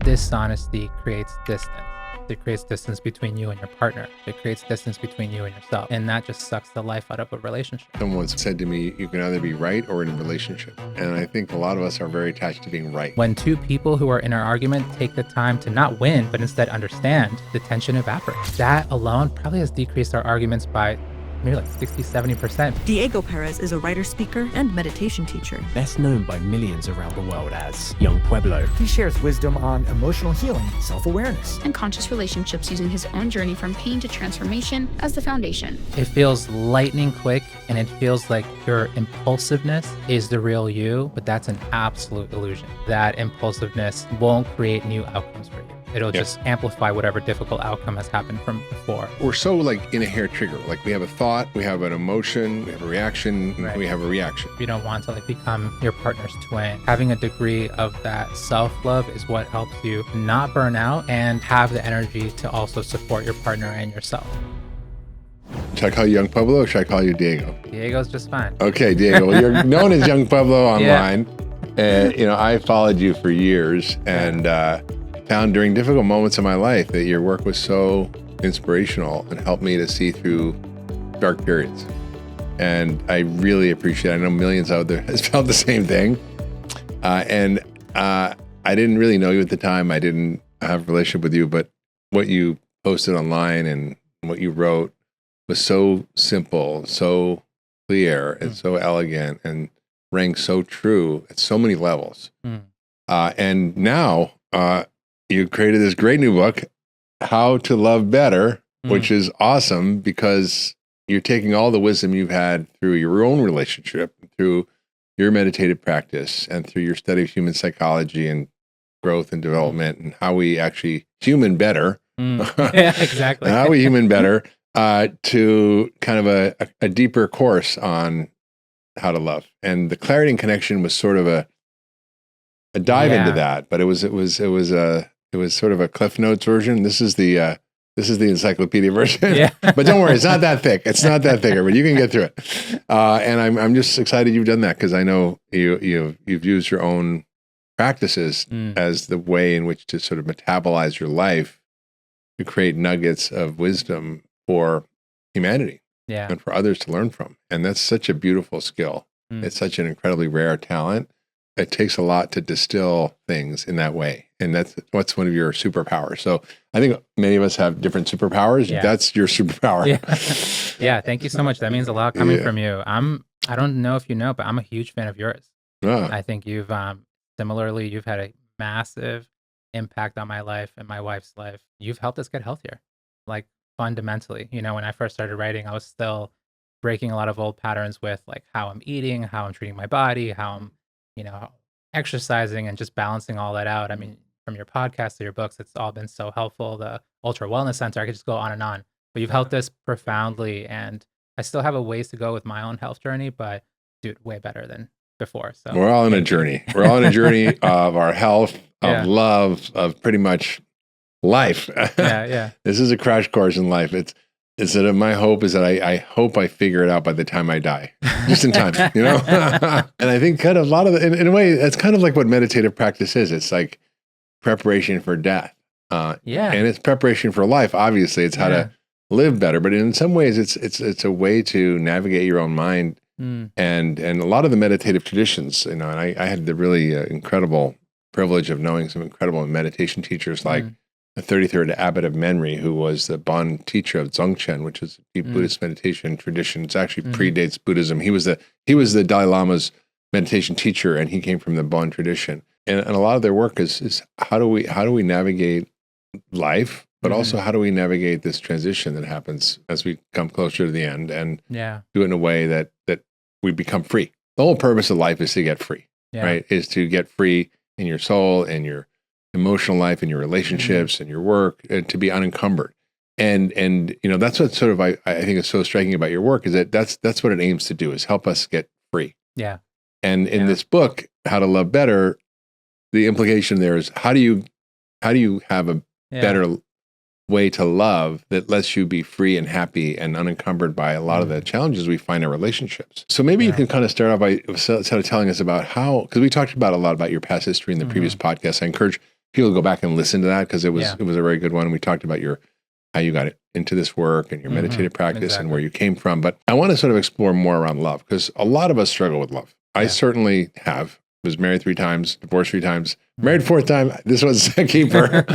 Dishonesty creates distance. It creates distance between you and your partner. It creates distance between you and yourself. And that just sucks the life out of a relationship. Someone once said to me, you can either be right or in a relationship. And I think a lot of us are very attached to being right. When two people who are in an argument take the time to not win, but instead understand, the tension evaporates. That alone probably has decreased our arguments by maybe like 60-70%. Diego Perez is a writer, speaker, and meditation teacher. Best known by millions around the world as Yung Pueblo. He shares wisdom on emotional healing, self-awareness, and conscious relationships, using his own journey from pain to transformation as the foundation. It feels lightning quick, and it feels like your impulsiveness is the real you, but that's an absolute illusion. That impulsiveness won't create new outcomes for you. It'll just amplify whatever difficult outcome has happened from before. We're so like in a hair trigger. Like we have a thought, we have an emotion, we have a reaction, we have a reaction. You don't want to like become your partner's twin. Having a degree of that self-love is what helps you not burn out and have the energy to also support your partner and yourself. Should I call you Yung Pueblo or should I call you Diego? Diego's just fine. Okay, Diego. Well, you're known as Yung Pueblo online. And, I followed you for years and found during difficult moments of my life that your work was so inspirational and helped me to see through dark periods. And I really appreciate it. I know millions out there has felt the same thing. And I didn't really know you at the time. I didn't have a relationship with you, but what you posted online and what you wrote was so simple, so clear, and so elegant, and rang so true at so many levels. And now you created this great new book, How to Love Better, which is awesome because you're taking all the wisdom you've had through your own relationship, through your meditative practice, and through your study of human psychology and growth and development, and how we actually human better. Yeah, exactly. How we human better to kind of a deeper course on how to love. And the clarity and connection was sort of a dive into that, but it was sort of a Cliff Notes version. This is the encyclopedia version. Yeah. But don't worry, it's not that thick. It's not that thick, but you can get through it. And I'm just excited you've done that because I know you've used your own practices as the way in which to sort of metabolize your life to create nuggets of wisdom for humanity and for others to learn from. And that's such a beautiful skill. It's such an incredibly rare talent. It takes a lot to distill things in that way. And that's what's one of your superpowers. So I think many of us have different superpowers. Yeah. That's your superpower. Yeah. Thank you so much. That means a lot coming from you. I don't know if you know, but I'm a huge fan of yours. I think you've similarly, you've had a massive impact on my life and my wife's life. You've helped us get healthier, like fundamentally. When I first started writing, I was still breaking a lot of old patterns with like how I'm eating, how I'm treating my body, how I'm exercising, and just balancing all that out. I mean, from your podcast to your books, it's all been so helpful. The Ultra Wellness Center, I could just go on and on. But you've helped us profoundly, and I still have a ways to go with my own health journey, but dude, way better than before. So we're all in a journey. We're all in a journey of our health, of love, of pretty much life. This is a crash course in life. It's that my hope is that I hope I figure it out by the time I die, just in time, And I think kind of a lot of in a way, it's kind of like what meditative practice is. It's like preparation for death. And it's preparation for life. Obviously, it's how to live better. But in some ways, it's a way to navigate your own mind. And a lot of the meditative traditions, and I had the really incredible privilege of knowing some incredible meditation teachers like the 33rd abbot of Menri, who was the Bon teacher of Dzogchen, which is a deep Buddhist meditation tradition. It actually predates Buddhism. He was the Dalai Lama's meditation teacher, and he came from the Bon tradition. And a lot of their work is how do we navigate life, but also how do we navigate this transition that happens as we come closer to the end, and do it in a way that we become free. The whole purpose of life is to get free, right? Is to get free in your soul and your emotional life and your relationships and your work, and to be unencumbered. And that's what sort of I think is so striking about your work, is that that's what it aims to do, is help us get free. Yeah. And in this book, How to Love Better, the implication there is how do you have a better way to love that lets you be free and happy and unencumbered by a lot of the challenges we find in relationships. So maybe you can kind of start off by sort of telling us about how, because we talked about a lot about your past history in the previous podcast. I encourage people go back and listen to that because it was a very good one. We talked about how you got into this work and your meditative practice and where you came from. But I want to sort of explore more around love because a lot of us struggle with love. I certainly have. Was married 3 times, divorced 3 times, married 4th time. This was a keeper.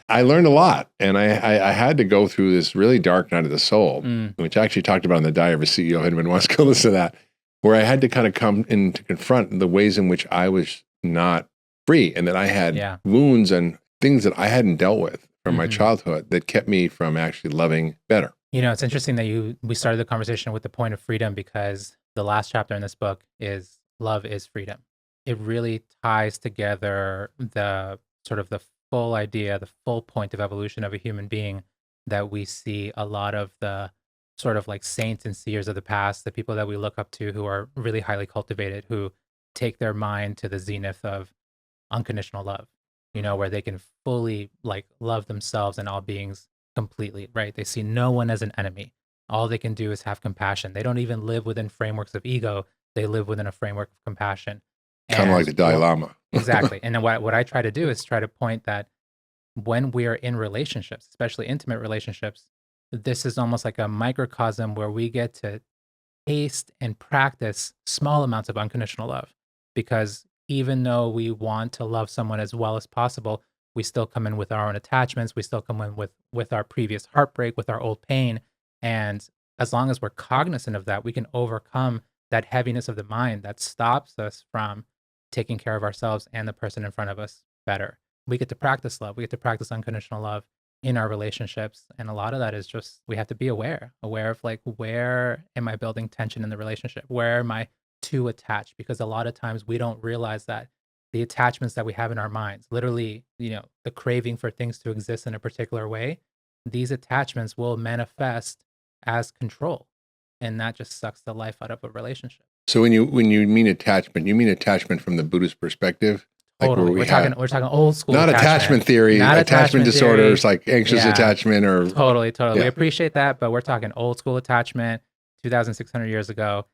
I learned a lot. And I had to go through this really dark night of the soul, which I actually talked about in the Diary of a CEO. Anyone wants to go listen to that, where I had to kind of come in to confront the ways in which I was not free and that I had wounds and things that I hadn't dealt with from my childhood that kept me from actually loving better. You know, it's interesting that we started the conversation with the point of freedom because the last chapter in this book is love is freedom. It really ties together the sort of the full idea, the full point of evolution of a human being that we see a lot of the sort of like saints and seers of the past, the people that we look up to who are really highly cultivated, who take their mind to the zenith of unconditional love, you know, where they can fully like love themselves and all beings completely, right? They see no one as an enemy. All they can do is have compassion. They don't even live within frameworks of ego. They live within a framework of compassion. Kind of like the Dalai Lama. Exactly. And then what I try to do is try to point that when we are in relationships, especially intimate relationships, this is almost like a microcosm where we get to taste and practice small amounts of unconditional love. Because even though we want to love someone as well as possible, we still come in with our own attachments. We still come in with our previous heartbreak, with our old pain. And as long as we're cognizant of that, we can overcome that heaviness of the mind that stops us from taking care of ourselves and the person in front of us better. We get to practice love. We get to practice unconditional love in our relationships. And a lot of that is just, we have to be aware of like, where am I building tension in the relationship? Where am I too attached? Because a lot of times we don't realize that the attachments that we have in our minds, literally, you know, the craving for things to exist in a particular way, these attachments will manifest as control. And that just sucks the life out of a relationship. So when you mean attachment, you mean attachment from the Buddhist perspective? Totally. Like we're talking old school. Not attachment theory, not attachment disorders like anxious attachment or totally. Yeah. We appreciate that, but we're talking old school attachment, 2,600 years ago.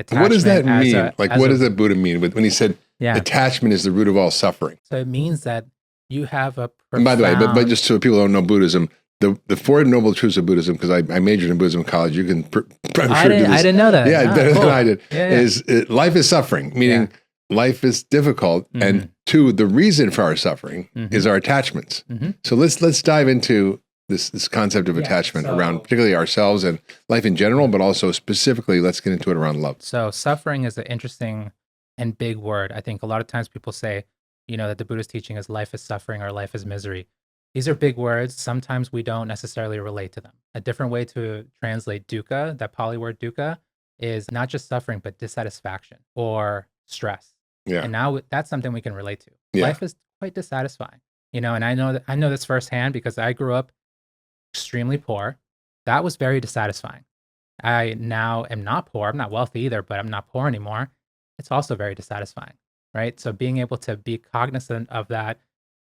What does that mean? What does the Buddha mean when he said attachment is the root of all suffering? So it means that you have a profound... And by the way, but just so people don't know Buddhism, the 4 Noble Truths of Buddhism, because I majored in Buddhism in college, you can I didn't know that. Yeah, better than I did. Life is suffering, meaning life is difficult, and 2, the reason for our suffering is our attachments. So let's dive into this concept of attachment around particularly ourselves and life in general, but also specifically, let's get into it around love. So suffering is an interesting and big word. I think a lot of times people say, you know, that the Buddhist teaching is life is suffering or life is misery. These are big words. Sometimes we don't necessarily relate to them. A different way to translate dukkha, that Pali word dukkha, is not just suffering, but dissatisfaction or stress. Yeah. And now that's something we can relate to. Yeah. Life is quite dissatisfying, you know, and I know this firsthand because I grew up extremely poor. That was very dissatisfying. I now am not poor. I'm not wealthy either, but I'm not poor anymore. It's also very dissatisfying, right? So being able to be cognizant of that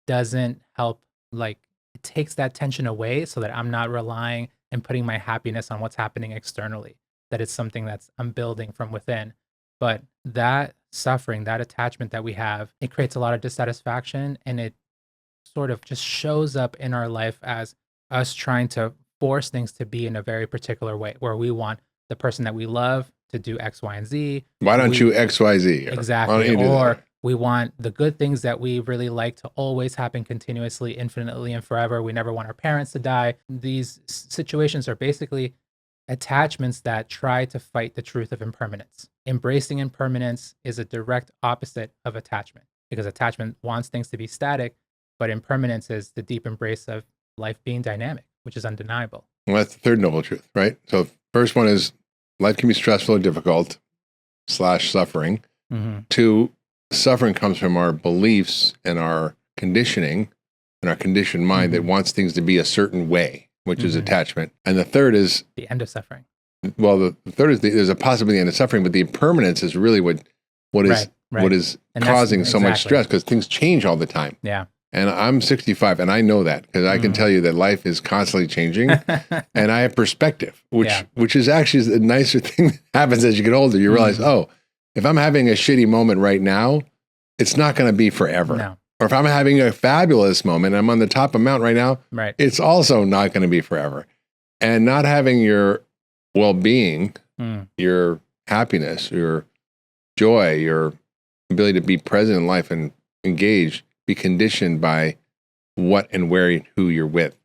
doesn't help. Like, it takes that tension away so that I'm not relying and putting my happiness on what's happening externally, that it's something I'm building from within. But that suffering, that attachment that we have, it creates a lot of dissatisfaction, and it sort of just shows up in our life as us trying to force things to be in a very particular way, where we want the person that we love to do X, Y, and Z. Why don't you X, Y, Z? Exactly. Or we want the good things that we really like to always happen continuously, infinitely, and forever. We never want our parents to die. These situations are basically attachments that try to fight the truth of impermanence. Embracing impermanence is a direct opposite of attachment, because attachment wants things to be static, but impermanence is the deep embrace of life being dynamic, which is undeniable. Well, that's the 3rd Noble Truth, right? So first one is life can be stressful or difficult / suffering. 2, suffering comes from our beliefs and our conditioning and our conditioned mind that wants things to be a certain way, which is attachment. And the 3rd is the end of suffering. Well, the 3rd is there's a possibility end of suffering, but the impermanence is really what is causing so much stress, because things change all the time. Yeah. And I'm 65, and I know that because I can tell you that life is constantly changing, and I have perspective, which is actually the nicer thing that happens as you get older. You realize, oh, if I'm having a shitty moment right now, it's not going to be forever. No. Or if I'm having a fabulous moment, I'm on the top of a mountain right now, Right. it's also not going to be forever. And not having your well-being, your happiness, your joy, your ability to be present in life and engage, be conditioned by what and where and who you're with,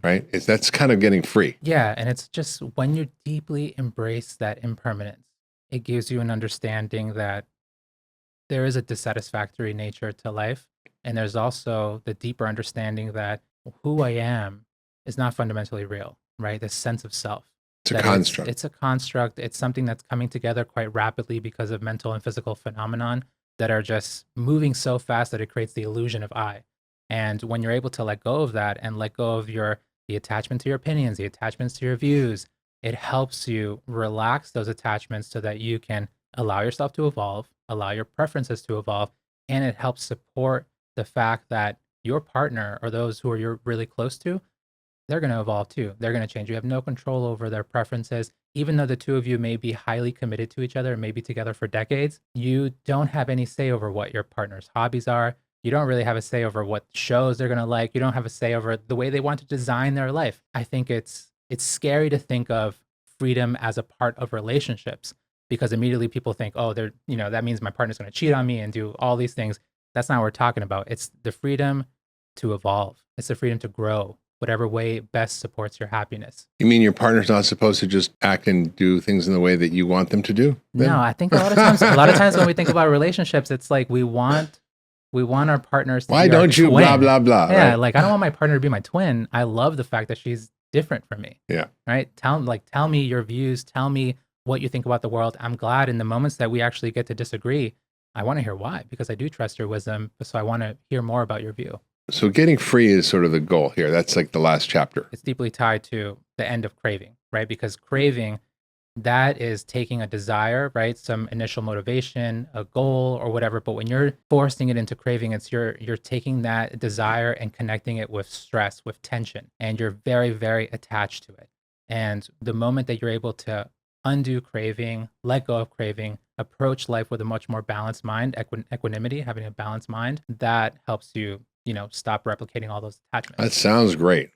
right? That's kind of getting free. Yeah, and it's just when you deeply embrace that impermanence, it gives you an understanding that there is a dissatisfactory nature to life. And there's also the deeper understanding that who I am is not fundamentally real, right? This sense of self. It's a construct. It's a construct. It's something that's coming together quite rapidly because of mental and physical phenomenon that are just moving so fast that it creates the illusion of I. And when you're able to let go of that and let go of the attachment to your opinions, the attachments to your views, it helps you relax those attachments so that you can allow yourself to evolve, allow your preferences to evolve, and it helps support the fact that your partner or those who you're really close to, they're going to evolve too. They're going to change. You have no control over their preferences. Even though the two of you may be highly committed to each other and may be together for decades, you don't have any say over what your partner's hobbies are. You don't really have a say over what shows they're going to like. You don't have a say over the way they want to design their life. I think it's scary to think of freedom as a part of relationships because immediately people think, oh, that means my partner's going to cheat on me and do all these things. That's not what we're talking about. It's the freedom to evolve. It's the freedom to grow, whatever way best supports your happiness. You mean your partner's not supposed to just act and do things in the way that you want them to do? Then? No, I think a lot of times when we think about relationships, it's like we want our partners to Why be our don't you twin. blah, blah, blah. Yeah, right? like I don't want my partner to be my twin. I love the fact that she's different from me. Yeah. Right? Tell me your views. Tell me what you think about the world. I'm glad in the moments that we actually get to disagree, I want to hear why, because I do trust your wisdom. So I want to hear more about your view. So getting free is sort of the goal here. That's like the last chapter. It's deeply tied to the end of craving, right? Because craving, that is taking a desire, right? Some initial motivation, a goal or whatever. But when you're forcing it into craving, it's you're taking that desire and connecting it with stress, with tension, and you're very, very attached to it. And the moment that you're able to undo craving, let go of craving, approach life with a much more balanced mind, equanimity, having a balanced mind, that helps you, stop replicating all those attachments. That sounds great.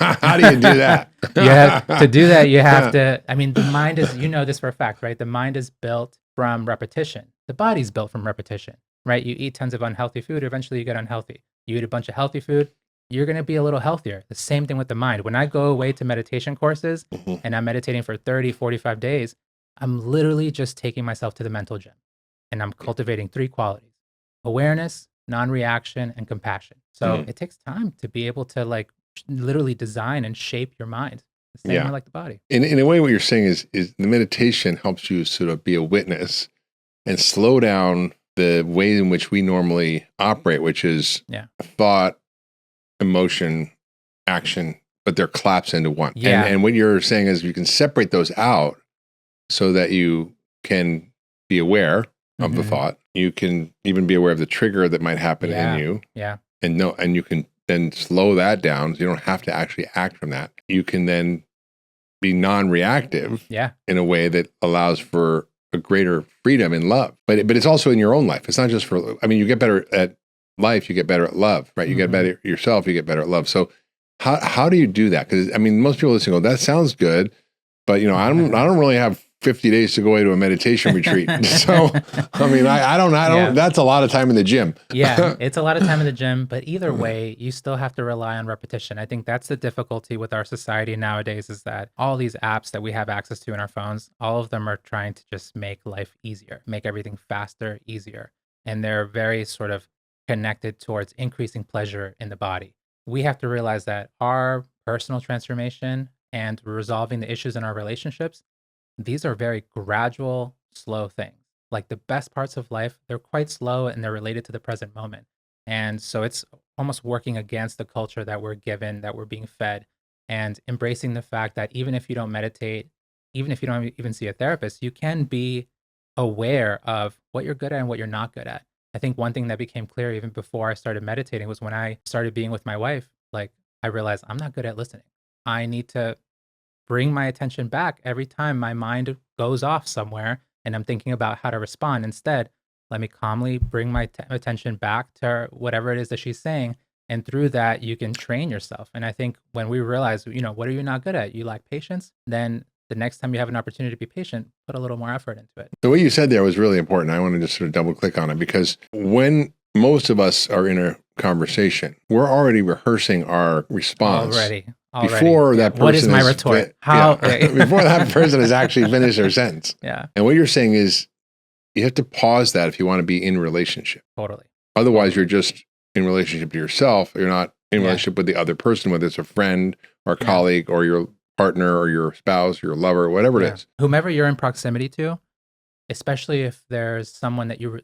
How do you do that? To do that, you have to, the mind is, this for a fact, right? The mind is built from repetition. The body's built from repetition, right? You eat tons of unhealthy food, eventually you get unhealthy. You eat a bunch of healthy food, you're going to be a little healthier. The same thing with the mind. When I go away to meditation courses and I'm meditating for 30, 45 days, I'm literally just taking myself to the mental gym and I'm cultivating 3 qualities: awareness, non-reaction, and compassion. So it takes time to be able to literally design and shape your mind. The same way like the body. In a way, what you're saying is the meditation helps you sort of be a witness and slow down the way in which we normally operate, which is thought, emotion, action, but they're collapsed into one. Yeah. And what you're saying is you can separate those out so that you can be aware of the thought. You can even be aware of the trigger that might happen in you. Yeah. And you can then slow that down. So you don't have to actually act from that. You can then be non-reactive in a way that allows for a greater freedom in love. But it's also in your own life. It's not just for, you get better at life, you get better at love, right? You get better at yourself, you get better at love. So how do you do that? Because most people listen go, that sounds good, but I don't really have 50 days to go away to a meditation retreat. So I don't that's a lot of time in the gym. Yeah, it's a lot of time in the gym, but either way, you still have to rely on repetition. I think that's the difficulty with our society nowadays, is that all these apps that we have access to in our phones, all of them are trying to just make life easier, make everything faster, easier. And they're very sort of connected towards increasing pleasure in the body. We have to realize that our personal transformation and resolving the issues in our relationships, these are very gradual, slow things. Like the best parts of life, they're quite slow and they're related to the present moment. And so it's almost working against the culture that we're given, that we're being fed, and embracing the fact that even if you don't meditate, even if you don't even see a therapist, you can be aware of what you're good at and what you're not good at. I think one thing that became clear even before I started meditating was when I started being with my wife, I realized I'm not good at listening. I need to bring my attention back every time my mind goes off somewhere and I'm thinking about how to respond. Instead, Let me calmly bring my attention back to whatever it is that she's saying. And through that, you can train yourself. And I think when we realize, what are you not good at? You lack patience. Then the next time you have an opportunity to be patient, put a little more effort into it. The way you said there was really important. I want to just sort of double click on it, because when most of us are in a conversation, we're already rehearsing our response. Already. Before that person what is my retort? How? Before that person has actually finished their sentence. Yeah. And what you're saying is you have to pause that if you want to be in relationship. Totally. Otherwise, you're just in relationship to yourself. You're not in relationship with the other person, whether it's a friend or a colleague or your partner or your spouse, your lover, whatever it is. Whomever you're in proximity to, especially if there's someone that you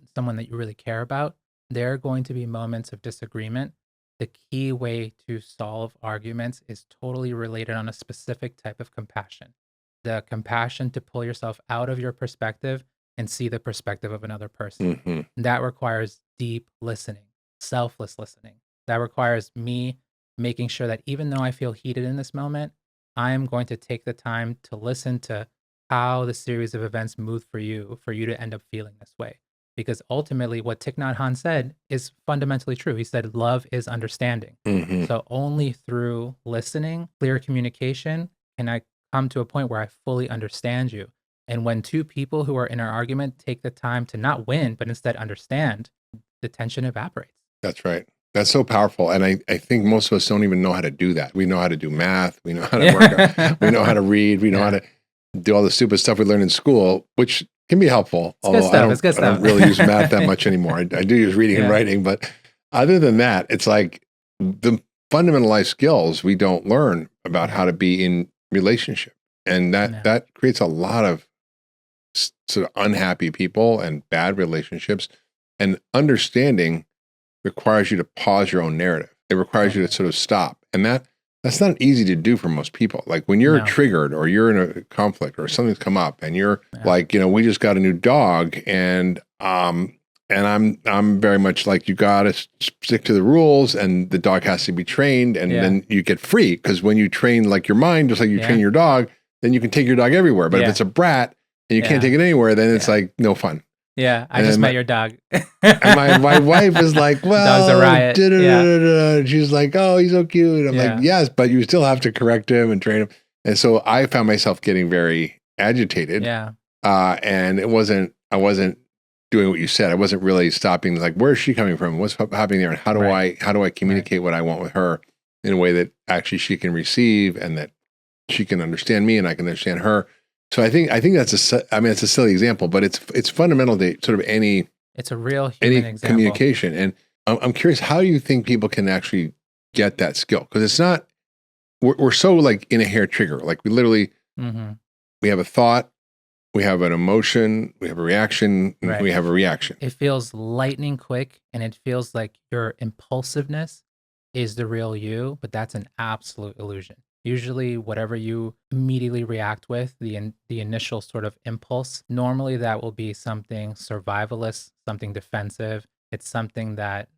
really care about, there are going to be moments of disagreement. The key way to solve arguments is totally related on a specific type of compassion. The compassion to pull yourself out of your perspective and see the perspective of another person. Mm-hmm. That requires deep listening, selfless listening. That requires me making sure that even though I feel heated in this moment, I am going to take the time to listen to how the series of events moved for you to end up feeling this way. Because ultimately, what Thich Nhat Hanh said is fundamentally true. He said, love is understanding. Mm-hmm. So only through listening, clear communication, can I come to a point where I fully understand you. And when two people who are in an argument take the time to not win, but instead understand, the tension evaporates. That's right. That's so powerful. And I think most of us don't even know how to do that. We know how to do math. We know how to work. We know how to read. We know how to do all the stupid stuff we learn in school, which can be helpful. Although I don't really use math that much anymore. I do use reading and writing. But other than that, it's like the fundamental life skills we don't learn about how to be in relationship. And that creates a lot of sort of unhappy people and bad relationships. And understanding requires you to pause your own narrative. It requires you to sort of stop. And that's not easy to do for most people. Like when you're triggered or you're in a conflict or something's come up and you're like, we just got a new dog and I'm very much like, you got to stick to the rules and the dog has to be trained and then you get free. Because when you train like your mind, just like you train your dog, then you can take your dog everywhere. But if it's a brat and you can't take it anywhere, then it's like no fun. Yeah, I just met your dog. And my wife is like, well, dog's a riot. She's like, oh, he's so cute. I'm like, yes, but you still have to correct him and train him. And so I found myself getting very agitated. Yeah. And I wasn't doing what you said. I wasn't really stopping. Like, where's she coming from? What's happening there? And how do I communicate what I want with her in a way that actually she can receive and that she can understand me and I can understand her. So I think that's it's a silly example, but it's fundamental to sort of it's a real human example. Communication. And I'm curious, how do you think people can actually get that skill? Because it's not, we're so like in a hair trigger. Like we literally, we have a thought, we have an emotion, we have a reaction, and we have a reaction. It feels lightning quick and it feels like your impulsiveness is the real you, but that's an absolute illusion. Usually whatever you immediately react with, the initial sort of impulse, normally that will be something survivalist, something defensive. It's something that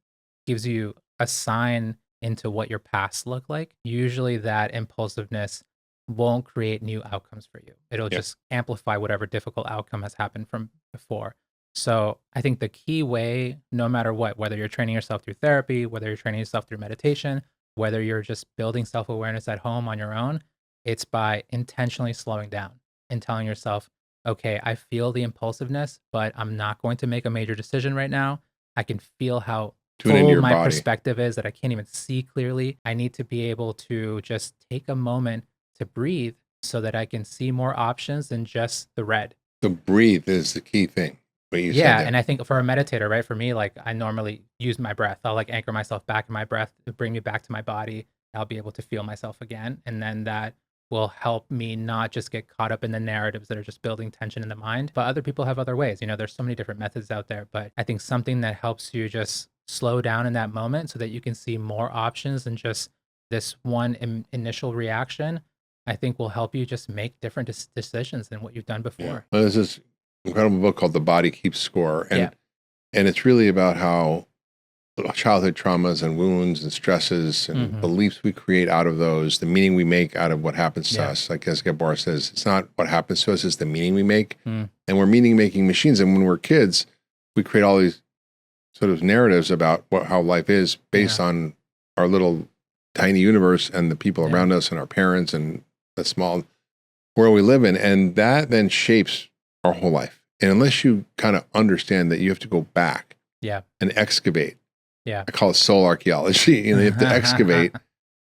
gives you a sign into what your past looked like. Usually that impulsiveness won't create new outcomes for you. It'll just amplify whatever difficult outcome has happened from before. So I think the key way, no matter what, whether you're training yourself through therapy, whether you're training yourself through meditation, whether you're just building self-awareness at home on your own, it's by intentionally slowing down and telling yourself, okay, I feel the impulsiveness, but I'm not going to make a major decision right now. I can feel how full my perspective is that I can't even see clearly. I need to be able to just take a moment to breathe so that I can see more options than just the red. The breathe is the key thing. And I think for a meditator, right, for me, like I normally use my breath. I'll like anchor myself back in my breath to bring me back to my body. I'll be able to feel myself again. And then that will help me not just get caught up in the narratives that are just building tension in the mind. But other people have other ways. There's so many different methods out there. But I think something that helps you just slow down in that moment so that you can see more options than just this one initial reaction, I think will help you just make different decisions than what you've done before. Yeah. Well, there's this incredible book called The Body Keeps Score. And it's really about how childhood traumas and wounds and stresses and beliefs we create out of those, the meaning we make out of what happens to us. Like as Gabor says, it's not what happens to us, it's the meaning we make. And we're meaning making machines. And when we're kids, we create all these sort of narratives about how life is based on our little tiny universe and the people around us and our parents and the small world we live in. And that then shapes our whole life. And unless you kind of understand that you have to go back and excavate, I call it soul archaeology. You have to excavate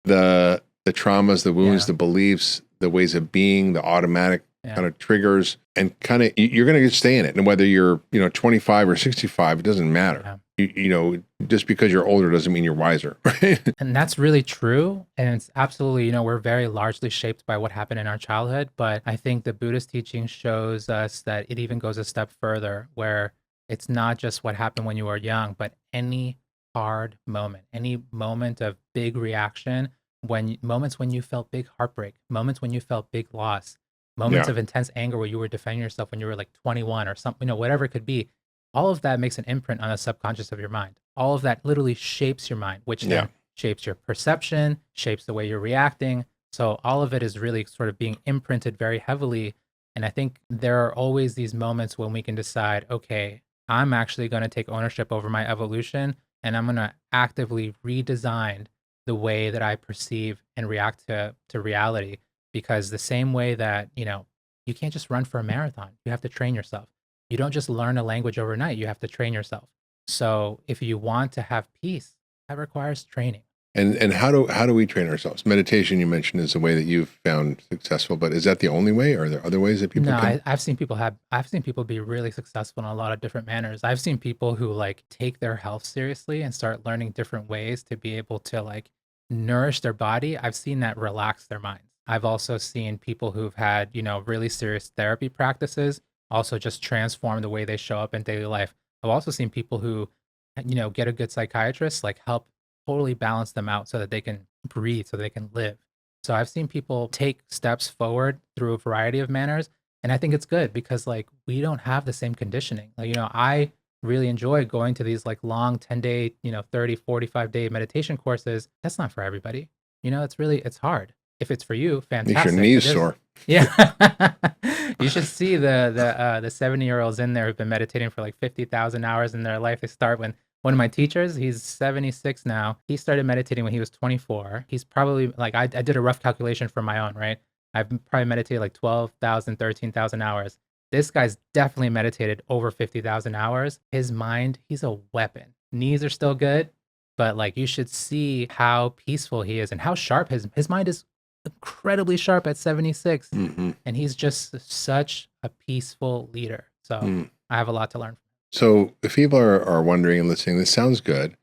the traumas, the wounds, the beliefs, the ways of being, the automatic kind of triggers, and kind of you're going to stay in it. And whether you're 25 or 65, it doesn't matter. Just because you're older doesn't mean you're wiser, right? And that's really true. And it's absolutely, we're very largely shaped by what happened in our childhood. But I think the Buddhist teaching shows us that it even goes a step further, where it's not just what happened when you were young, but any hard moment, any moment of big reaction, moments when you felt big heartbreak, moments when you felt big loss, moments of intense anger where you were defending yourself when you were like 21 or something, whatever it could be. All of that makes an imprint on the subconscious of your mind. All of that literally shapes your mind, which then shapes your perception, shapes the way you're reacting. So all of it is really sort of being imprinted very heavily. And I think there are always these moments when we can decide, okay, I'm actually going to take ownership over my evolution, and I'm going to actively redesign the way that I perceive and react to reality. Because the same way that, you can't just run for a marathon, you have to train yourself. You don't just learn a language overnight, you have to train yourself. So if you want to have peace, that requires training. And how do we train ourselves? Meditation, you mentioned, is a way that you've found successful, but is that the only way? Or are there other ways that people can? I've seen people be really successful in a lot of different manners. I've seen people who take their health seriously and start learning different ways to be able to nourish their body. I've seen that relax their minds. I've also seen people who've had, really serious therapy practices also just transform the way they show up in daily life. I've also seen people who, get a good psychiatrist, help totally balance them out so that they can breathe, so they can live. So I've seen people take steps forward through a variety of manners. And I think it's good because we don't have the same conditioning. I really enjoy going to these long 10-day, 30, 45-day meditation courses. That's not for everybody. It's hard. If it's for you, fantastic. Makes your knees sore. Yeah. You should see the 70-year-olds in there who've been meditating for 50,000 hours in their life. They start when one of my teachers, he's 76 now. He started meditating when he was 24. He's probably I did a rough calculation for my own, right? I've probably meditated 12,000, 13,000 hours. This guy's definitely meditated over 50,000 hours. His mind, he's a weapon. Knees are still good, but you should see how peaceful he is and how sharp his mind is. Incredibly sharp at 76, and he's just such a peaceful leader. So I have a lot to learn. So if people are wondering and listening, this sounds good.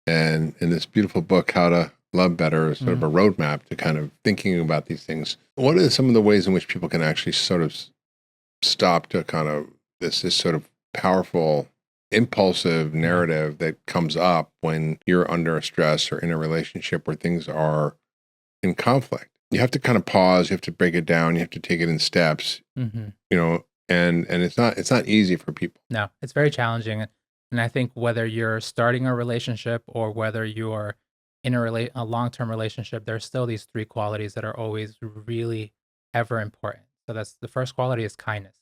And in this beautiful book, How to Love Better, is sort of a roadmap to kind of thinking about these things. What are some of the ways in which people can actually sort of stop to kind of this sort of powerful, impulsive narrative that comes up when you're under a stress or in a relationship where things are in conflict? You have to kind of pause. You have to break it down. You have to take it in steps. And it's not easy for people. No, it's very challenging. And I think whether you're starting a relationship or whether you're in a long-term relationship, there's still these three qualities that are always really ever important. So that's the first quality is kindness.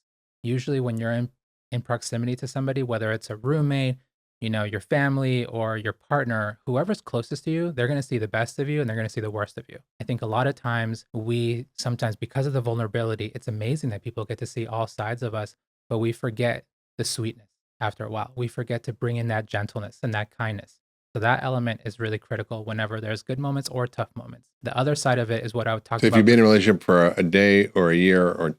Usually when you're in proximity to somebody, whether it's a roommate, your family or your partner, whoever's closest to you, they're going to see the best of you and they're going to see the worst of you. I think a lot of times sometimes because of the vulnerability, it's amazing that people get to see all sides of us, but we forget the sweetness after a while. We forget to bring in that gentleness and that kindness. So that element is really critical whenever there's good moments or tough moments. The other side of it is what I would talk about. So if you've been in a relationship for a day or a year or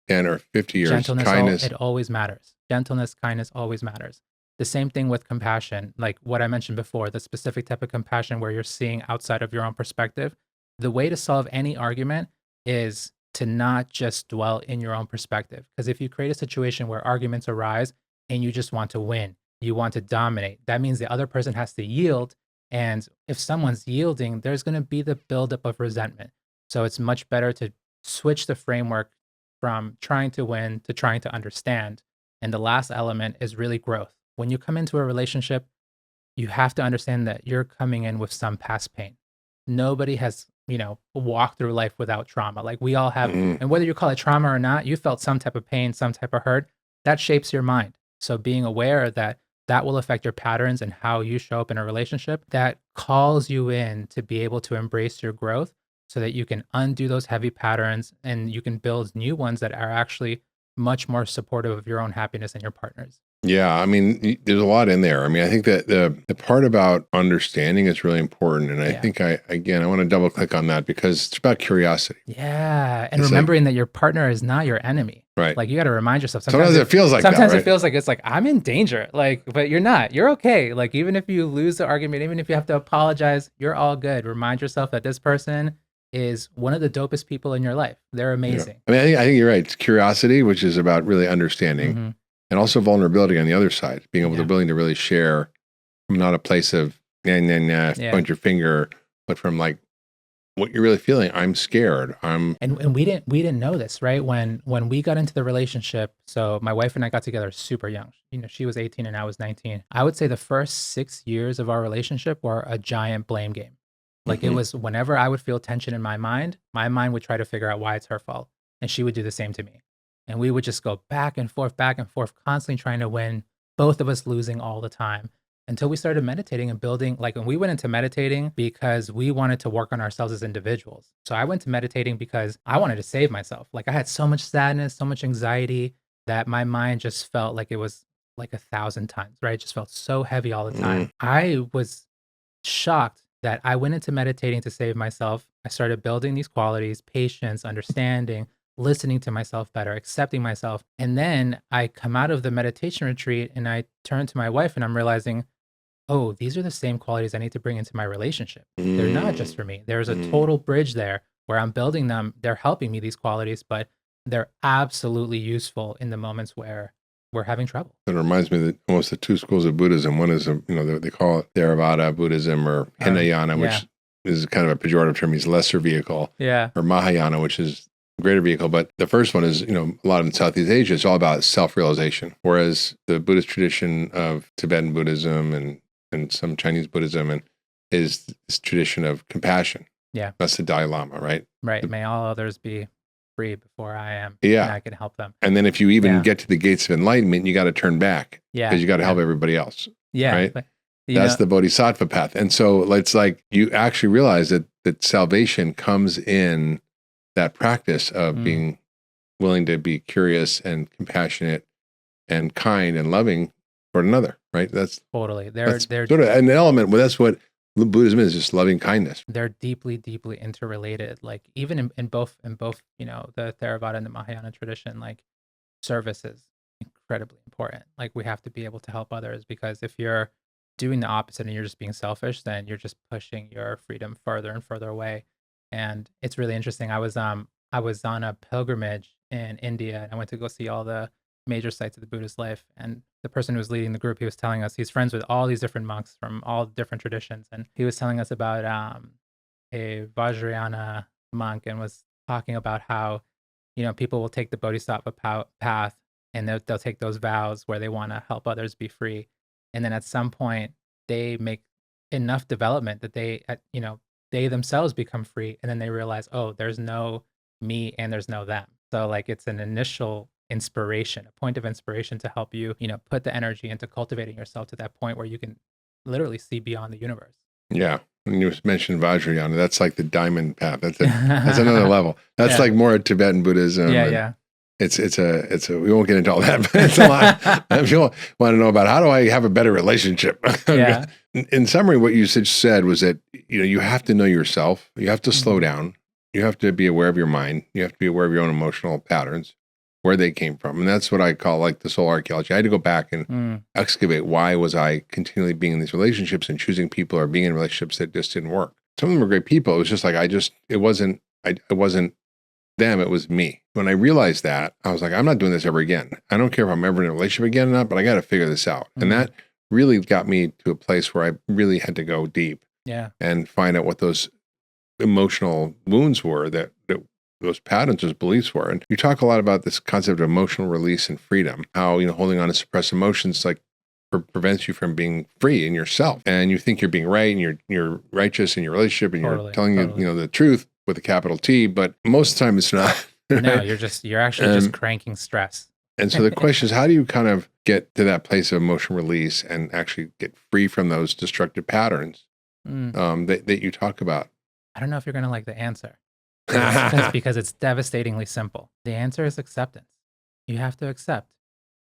10 or 50 years, kindness. It always matters. Gentleness, kindness always matters. The same thing with compassion, like what I mentioned before, the specific type of compassion where you're seeing outside of your own perspective. The way to solve any argument is to not just dwell in your own perspective. Because if you create a situation where arguments arise and you just want to win, you want to dominate, that means the other person has to yield. And if someone's yielding, there's going to be the buildup of resentment. So it's much better to switch the framework from trying to win to trying to understand. And the last element is really growth. When you come into a relationship, you have to understand that you're coming in with some past pain. Nobody has, walked through life without trauma. We all have, and whether you call it trauma or not, you felt some type of pain, some type of hurt. That shapes your mind. So being aware that that will affect your patterns and how you show up in a relationship, that calls you in to be able to embrace your growth so that you can undo those heavy patterns and you can build new ones that are actually much more supportive of your own happiness and your partner's. Yeah, I mean, there's a lot in there. I mean, I think that the part about understanding is really important. And I think I want to double click on that because it's about curiosity. Yeah. And remembering that your partner is not your enemy. Right. Like you got to remind yourself. Sometimes it feels like sometimes that, it feels like it's like, I'm in danger. Like, but you're not. You're okay. Like, even if you lose the argument, even if you have to apologize, you're all good. Remind yourself that this person is one of the dopest people in your life. They're amazing. Yeah. I mean, I think you're right. It's curiosity, which is about really understanding. Mm-hmm. And also vulnerability on the other side, being able to willing to really share from not a place of point your finger, but from like what you're really feeling. I'm scared. And we didn't know this, right? When we got into the relationship, so my wife and I got together super young. You know, she was 18 and I was 19. I would say the first 6 years of our relationship were a giant blame game. Like it was whenever I would feel tension in my mind would try to figure out why it's her fault. And she would do the same to me. And we would just go back and forth, constantly trying to win, both of us losing all the time until we started meditating and building. Like when we went into meditating because we wanted to work on ourselves as individuals. So I went to meditating because I wanted to save myself. Like I had so much sadness, so much anxiety that my mind just felt like it was like 1,000 tons, right? It just felt so heavy all the time. I was shocked that I went into meditating to save myself. I started building these qualities, patience, understanding, listening to myself better, accepting myself. And then I come out of the meditation retreat and I turn to my wife and I'm realizing, oh, these are the same qualities I need to bring into my relationship. They're not just for me. There's a total bridge there where I'm building them. They're helping me, these qualities, but they're absolutely useful in the moments where we're having trouble. It reminds me that almost the two schools of Buddhism. One is, they call it Theravada Buddhism or Hinayana, which is kind of a pejorative term, means lesser vehicle. Yeah. Or Mahayana, which is greater vehicle. But the first one is, a lot in Southeast Asia, it's all about self-realization. Whereas the Buddhist tradition of Tibetan Buddhism and some Chinese Buddhism is this tradition of compassion. Yeah. That's the Dalai Lama, right? Right. May all others be free before I am. Yeah. And I can help them. And then if you even get to the gates of enlightenment, you got to turn back. Yeah. Because you got to help everybody else. Yeah. Right? But, that's the Bodhisattva path. And so it's like you actually realize that salvation comes in that practice of being willing to be curious and compassionate and kind and loving for another, right? That's totally. They're sort of an element. Well, that's what Buddhism is, just loving kindness. They're deeply, deeply interrelated. Like even in both, the Theravada and the Mahayana tradition, like service is incredibly important. Like we have to be able to help others, because if you're doing the opposite and you're just being selfish, then you're just pushing your freedom further and further away. And it's really interesting. I was on a pilgrimage in India and I went to go see all the major sites of the Buddhist life. And the person who was leading the group, he was telling us he's friends with all these different monks from all different traditions. And he was telling us about a Vajrayana monk and was talking about how, people will take the Bodhisattva path and they'll take those vows where they want to help others be free. And then at some point they make enough development that they themselves become free. And then they realize, oh, there's no me and there's no them. So like it's an initial inspiration, a point of inspiration to help you, put the energy into cultivating yourself to that point where you can literally see beyond the universe. Yeah. When you mentioned Vajrayana, that's like the diamond path. That's another level. That's like more Tibetan Buddhism. Yeah. It's we won't get into all that, but it's a lot. If you want to know about how do I have a better relationship? Yeah. In summary, what you said was that, you have to know yourself. You have to slow down. You have to be aware of your mind. You have to be aware of your own emotional patterns, where they came from. And that's what I call like the soul archaeology. I had to go back and excavate, why was I continually being in these relationships and choosing people or being in relationships that just didn't work. Some of them were great people. It was just like, it wasn't them, it was me. When I realized that, I was like, I'm not doing this ever again. I don't care if I'm ever in a relationship again or not, but I got to figure this out. And that really got me to a place where I really had to go deep and find out what those emotional wounds were, that those patterns, those beliefs were. And you talk a lot about this concept of emotional release and freedom, how, holding on to suppressed emotions like prevents you from being free in yourself. And you think you're being right and you're righteous in your relationship and you're telling you the truth with a capital T, but most of the time it's not. No, you're actually just cranking stress And so the question is, how do you kind of get to that place of emotional release and actually get free from those destructive patterns that you talk about? I don't know if you're going to like the answer because it's devastatingly simple. The answer is acceptance. You have to accept.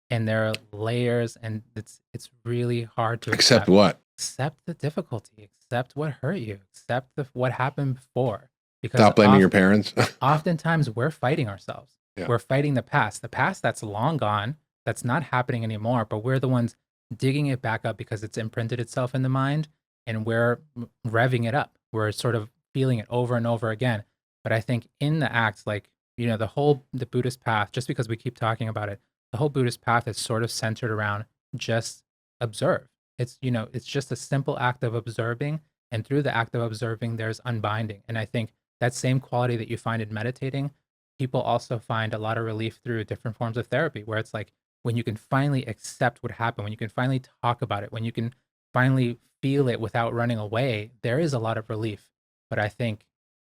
And there are layers, and it's really hard to accept what? Accept the difficulty. Accept what hurt you. Accept what happened before. Because stop blaming your parents. Oftentimes we're fighting ourselves. Yeah. We're fighting the past that's long gone, that's not happening anymore, but we're the ones digging it back up because it's imprinted itself in the mind, and we're revving it up. We're sort of feeling it over and over again. But I think in the act, like, the Buddhist path, just because we keep talking about it, the whole Buddhist path is sort of centered around just observe. It's just a simple act of observing, and through the act of observing, there's unbinding. And I think that same quality that you find in meditating, people also find a lot of relief through different forms of therapy, where it's like when you can finally accept what happened, when you can finally talk about it, when you can finally feel it without running away, there is a lot of relief. But I think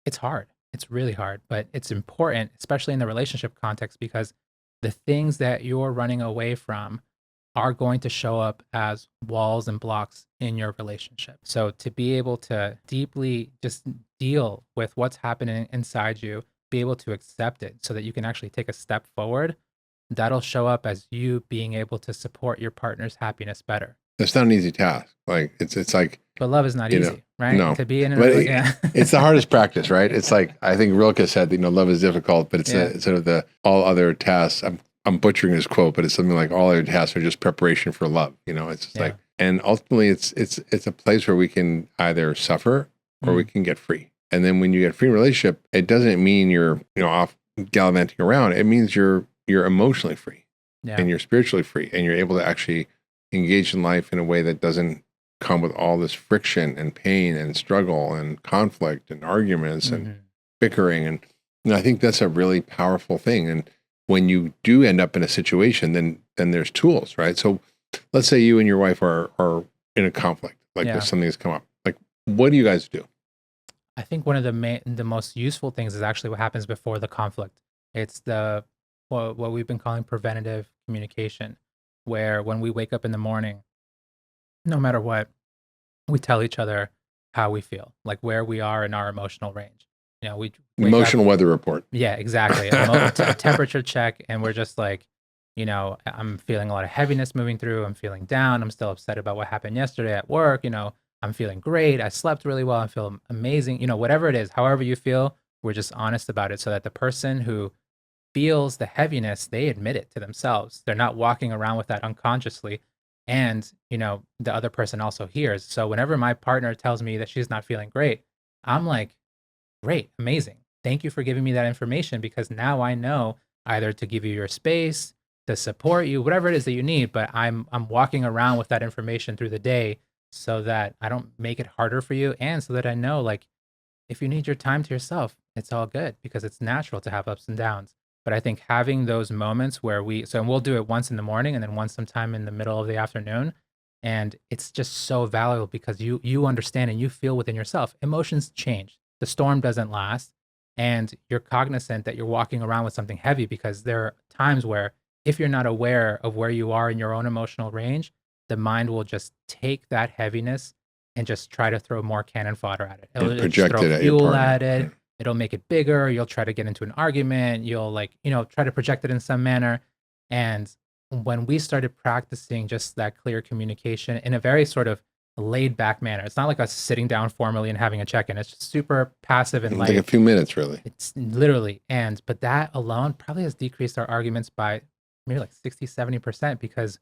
it's hard. It's really hard, but it's important, especially in the relationship context, because the things that you're running away from are going to show up as walls and blocks in your relationship. So to be able to deeply just deal with what's happening inside you, be able to accept it so that you can actually take a step forward, that'll show up as you being able to support your partner's happiness better. It's not an easy task. Like it's like, but love is not easy, right? No, to be in it's the hardest practice, right? It's like, I think Rilke said, love is difficult, but it's sort of the all other tasks. I'm butchering his quote, but it's something like all other tasks are just preparation for love. It's just like, and ultimately it's a place where we can either suffer or we can get free. And then when you get free in a relationship, it doesn't mean you're, off gallivanting around. It means you're emotionally free and you're spiritually free, and you're able to actually engage in life in a way that doesn't come with all this friction and pain and struggle and conflict and arguments and bickering. And I think that's a really powerful thing. And when you do end up in a situation, then there's tools, right? So let's say you and your wife are in a conflict, like something has come up. Like, what do you guys do? I think one of the most useful things is actually what happens before the conflict. It's what we've been calling preventative communication, where when we wake up in the morning, no matter what, we tell each other how we feel, like where we are in our emotional range. We emotional weather report. Yeah, exactly. A temperature check, and we're just like, I'm feeling a lot of heaviness moving through. I'm feeling down. I'm still upset about what happened yesterday at work. I'm feeling great. I slept really well. I feel amazing. Whatever it is, however you feel, we're just honest about it, so that the person who feels the heaviness, they admit it to themselves. They're not walking around with that unconsciously. And, the other person also hears. So whenever my partner tells me that she's not feeling great, I'm like, great, amazing. Thank you for giving me that information, because now I know either to give you your space, to support you, whatever it is that you need, but I'm walking around with that information through the day so that I don't make it harder for you, and so that I know, like, if you need your time to yourself, it's all good, because it's natural to have ups and downs. But I think having those moments where we'll do it once in the morning and then once sometime in the middle of the afternoon. And it's just so valuable because you understand and you feel within yourself. Emotions change. The storm doesn't last. And you're cognizant that you're walking around with something heavy, because there are times where if you're not aware of where you are in your own emotional range, the mind will just take that heaviness and just try to throw more cannon fodder at it. It'll project throw it at fuel your partner. at it. It'll make it bigger. You'll try to get into an argument. You'll try to project it in some manner. And when we started practicing just that clear communication in a very sort of laid back manner, it's not like us sitting down formally and having a check-in. It's just super passive and light. Like a few minutes, really. It's literally. But that alone probably has decreased our arguments by maybe like 60-70%, because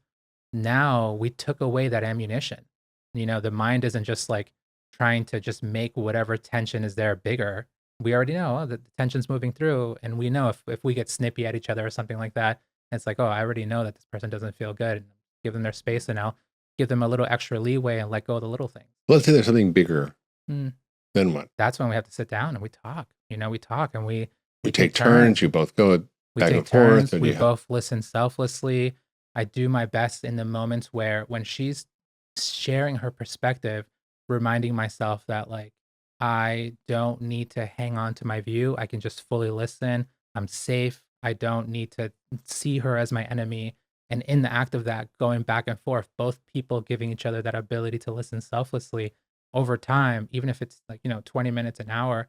now we took away that ammunition. The mind isn't just like trying to just make whatever tension is there bigger. We already know that the tension's moving through, and we know if we get snippy at each other or something like that, it's like, oh, I already know that this person doesn't feel good. And give them their space, and I'll give them a little extra leeway and let go of the little things. Let's say there's something bigger. Then what? That's when we have to sit down and we talk. We talk, and we take turns. You both go back and forth. We both listen selflessly. I do my best in the moments when she's sharing her perspective, reminding myself that, like, I don't need to hang on to my view. I can just fully listen. I'm safe. I don't need to see her as my enemy. And in the act of that, going back and forth, both people giving each other that ability to listen selflessly over time, even if it's like, 20 minutes, an hour,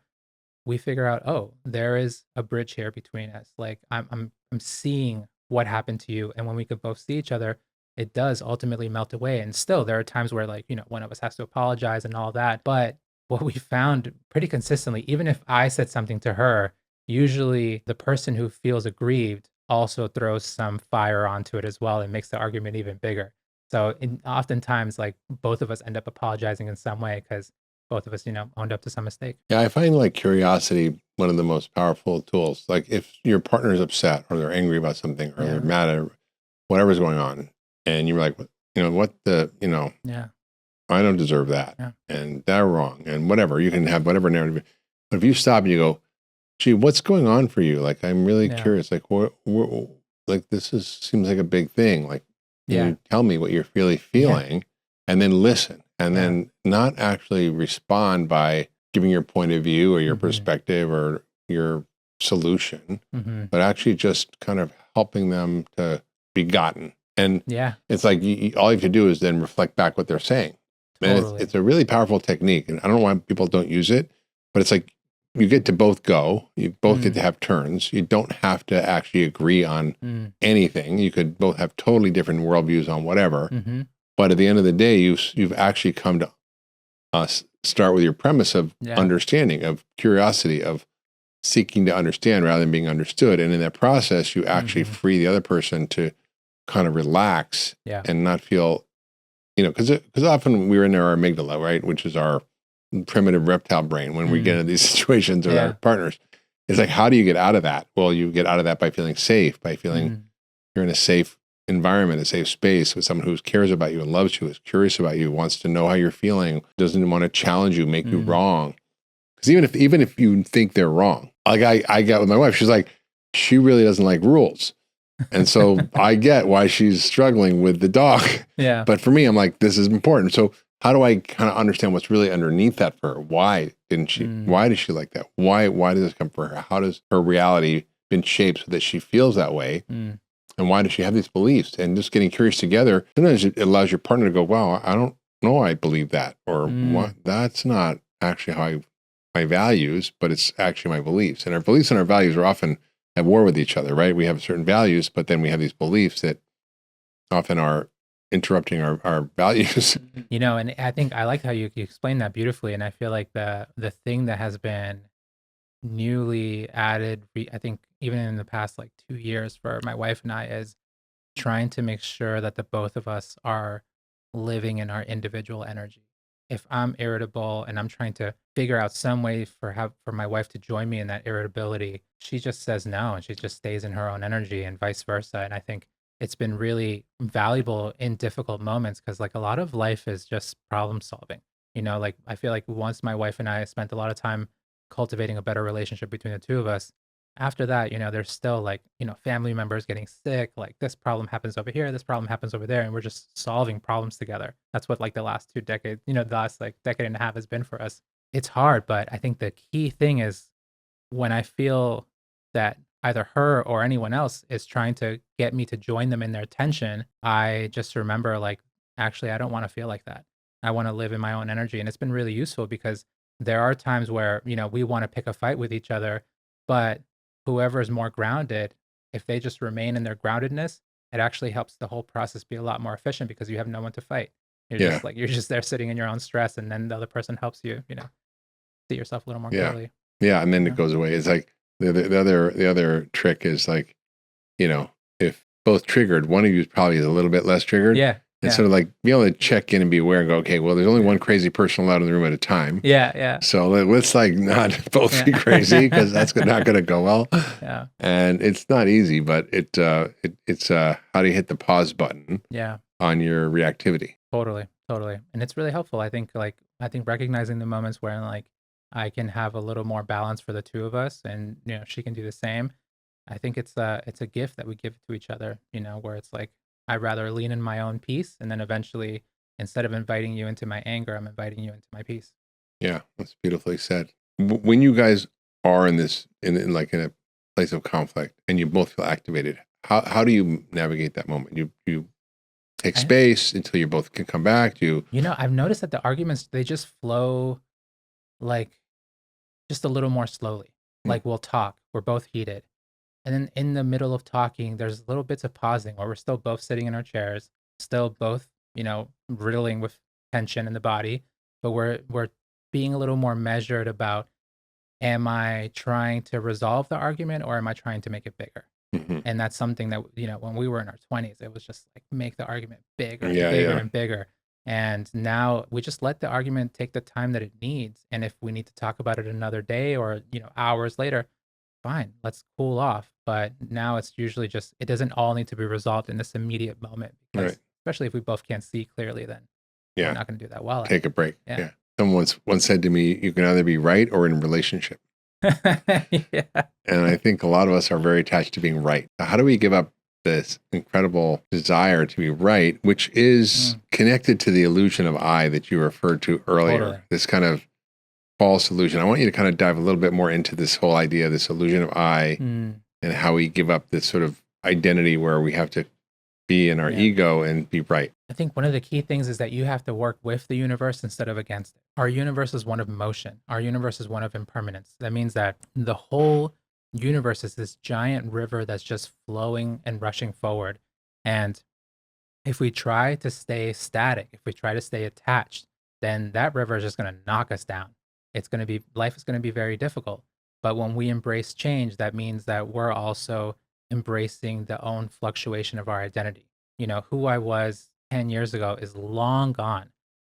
we figure out, oh, there is a bridge here between us. Like I'm seeing what happened to you. And when we could both see each other, it does ultimately melt away. And still there are times where like, one of us has to apologize and all that. But what we found pretty consistently, even if I said something to her, usually the person who feels aggrieved also throws some fire onto it as well and makes the argument even bigger. So oftentimes, like both of us end up apologizing in some way because both of us, owned up to some mistake. Yeah, I find like curiosity one of the most powerful tools. Like if your partner is upset or they're angry about something or they're mad at whatever's going on, and you're like, Yeah. I don't deserve that, and they're wrong, and whatever. You can have whatever narrative. But if you stop and you go, gee, what's going on for you? Like, I'm really curious. Like, like this seems like a big thing. Like, can you tell me what you're really feeling, and then listen, and then not actually respond by giving your point of view or your perspective or your solution, but actually just kind of helping them to be gotten. And it's like all you have to do is then reflect back what they're saying. And it's a really powerful technique. And I don't know why people don't use it, but it's like you get to both go. You both get to have turns. You don't have to actually agree on anything. You could both have totally different worldviews on whatever. But at the end of the day, you've actually come to start with your premise of understanding, of curiosity, of seeking to understand rather than being understood. And in that process, you actually free the other person to kind of relax and not feel, because often we're in our amygdala, right, which is our primitive reptile brain when we get into these situations with our partners. It's like, how do you get out of that? Well, you get out of that by feeling safe, by feeling you're in a safe environment, a safe space with someone who cares about you and loves you, is curious about you, wants to know how you're feeling, doesn't want to challenge you, make you wrong. Because even if you think they're wrong, like I got with my wife, she's like, she really doesn't like rules. And so I get why she's struggling with the dog. Yeah. But for me, I'm like, this is important. So how do I kind of understand what's really underneath that for her? Why didn't she? Why does she like that? Why does this come for her? How does her reality been shaped so that she feels that way? And why does she have these beliefs? And just getting curious together, sometimes it allows your partner to go, wow, I don't know I believe that. Or what? That's not actually how my values, but it's actually my beliefs. And our beliefs and our values are often at war with each other, right? We have certain values, but then we have these beliefs that often are interrupting our values. And I think I like how you explained that beautifully. And I feel like the thing that has been newly added, I think even in the past like 2 years for my wife and I, is trying to make sure that the both of us are living in our individual energy. If I'm irritable and I'm trying to figure out some way for my wife to join me in that irritability, she just says no and she just stays in her own energy and vice versa. And I think it's been really valuable in difficult moments because like a lot of life is just problem solving. Like I feel like once my wife and I spent a lot of time cultivating a better relationship between the two of us, after that, there's still like, family members getting sick, like this problem happens over here, this problem happens over there, and we're just solving problems together. That's what like the last 2 decades, the last like decade and a half has been for us. It's hard, but I think the key thing is when I feel that either her or anyone else is trying to get me to join them in their tension, I just remember like, actually, I don't want to feel like that. I want to live in my own energy. And it's been really useful because there are times where, we want to pick a fight with each other, but whoever is more grounded, if they just remain in their groundedness, it actually helps the whole process be a lot more efficient because you have no one to fight. You're just there sitting in your own stress, and then the other person helps you, see yourself a little more clearly. Yeah, and then it goes away. It's like the other trick is like, if both triggered, one of you probably is a little bit less triggered. Yeah. And sort of like be able to check in and be aware and go, okay, well, there's only one crazy person allowed in the room at a time. Yeah. So let's like not both be crazy because that's not going to go well. Yeah. And it's not easy, but it's how do you hit the pause button? On your reactivity. Totally. And it's really helpful. I think recognizing the moments where like I can have a little more balance for the two of us, and she can do the same. I think it's a gift that we give to each other. Where it's like, I'd rather lean in my own peace, and then eventually, instead of inviting you into my anger, I'm inviting you into my peace. Yeah, that's beautifully said. When you guys are in a place of conflict and you both feel activated, how do you navigate that moment? You take space until you both can come back. I've noticed that the arguments, they just flow like just a little more slowly. Like we'll talk, we're both heated. And then in the middle of talking, there's little bits of pausing where we're still both sitting in our chairs, still both, riddling with tension in the body, but we're being a little more measured about, am I trying to resolve the argument or am I trying to make it bigger? Mm-hmm. And that's something that, when we were in our 20s, it was just like make the argument bigger and bigger and bigger. And now we just let the argument take the time that it needs. And if we need to talk about it another day or, hours later, fine, let's cool off. But now it's usually just, it doesn't all need to be resolved in this immediate moment. Because especially if we both can't see clearly, then we're not going to do that well. Take a break. Yeah. Someone once said to me, you can either be right or in a relationship. And I think a lot of us are very attached to being right. How do we give up this incredible desire to be right, which is connected to the illusion of I that you referred to earlier? Totally. This kind of false illusion. I want you to kind of dive a little bit more into this whole idea, this illusion of I, and how we give up this sort of identity where we have to be in our ego and be right. I think one of the key things is that you have to work with the universe instead of against it. Our universe is one of motion. Our universe is one of impermanence. That means that the whole universe is this giant river that's just flowing and rushing forward. And if we try to stay static, if we try to stay attached, then that river is just going to knock us down. Life is going to be very difficult. But when we embrace change, that means that we're also embracing the own fluctuation of our identity. Who I was 10 years ago is long gone.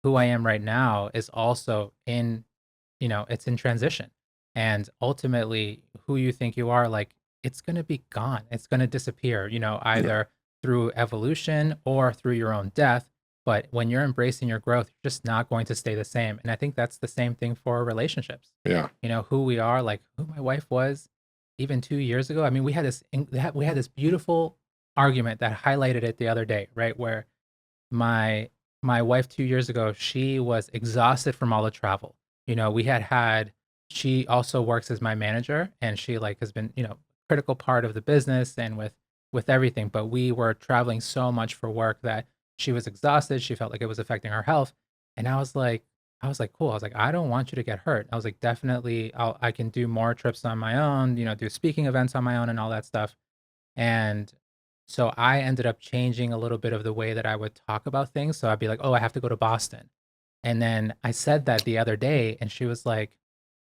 Who I am right now is also it's in transition. And ultimately, who you think you are, like, it's going to be gone. It's going to disappear, either through evolution or through your own death. But when you're embracing your growth, you're just not going to stay the same. And I think that's the same thing for relationships. Yeah. Who we are, like who my wife was even 2 years ago. I mean, we had this beautiful argument that highlighted it the other day, right? Where my wife 2 years ago, she was exhausted from all the travel. She also works as my manager, and she has been, critical part of the business and with everything. But we were traveling so much for work that she was exhausted. She felt like it was affecting her health. And I was like, cool. I was like, I don't want you to get hurt. I was like, definitely, I can do more trips on my own, do speaking events on my own and all that stuff. And so I ended up changing a little bit of the way that I would talk about things. So I'd be like, oh, I have to go to Boston. And then I said that the other day, and she was like,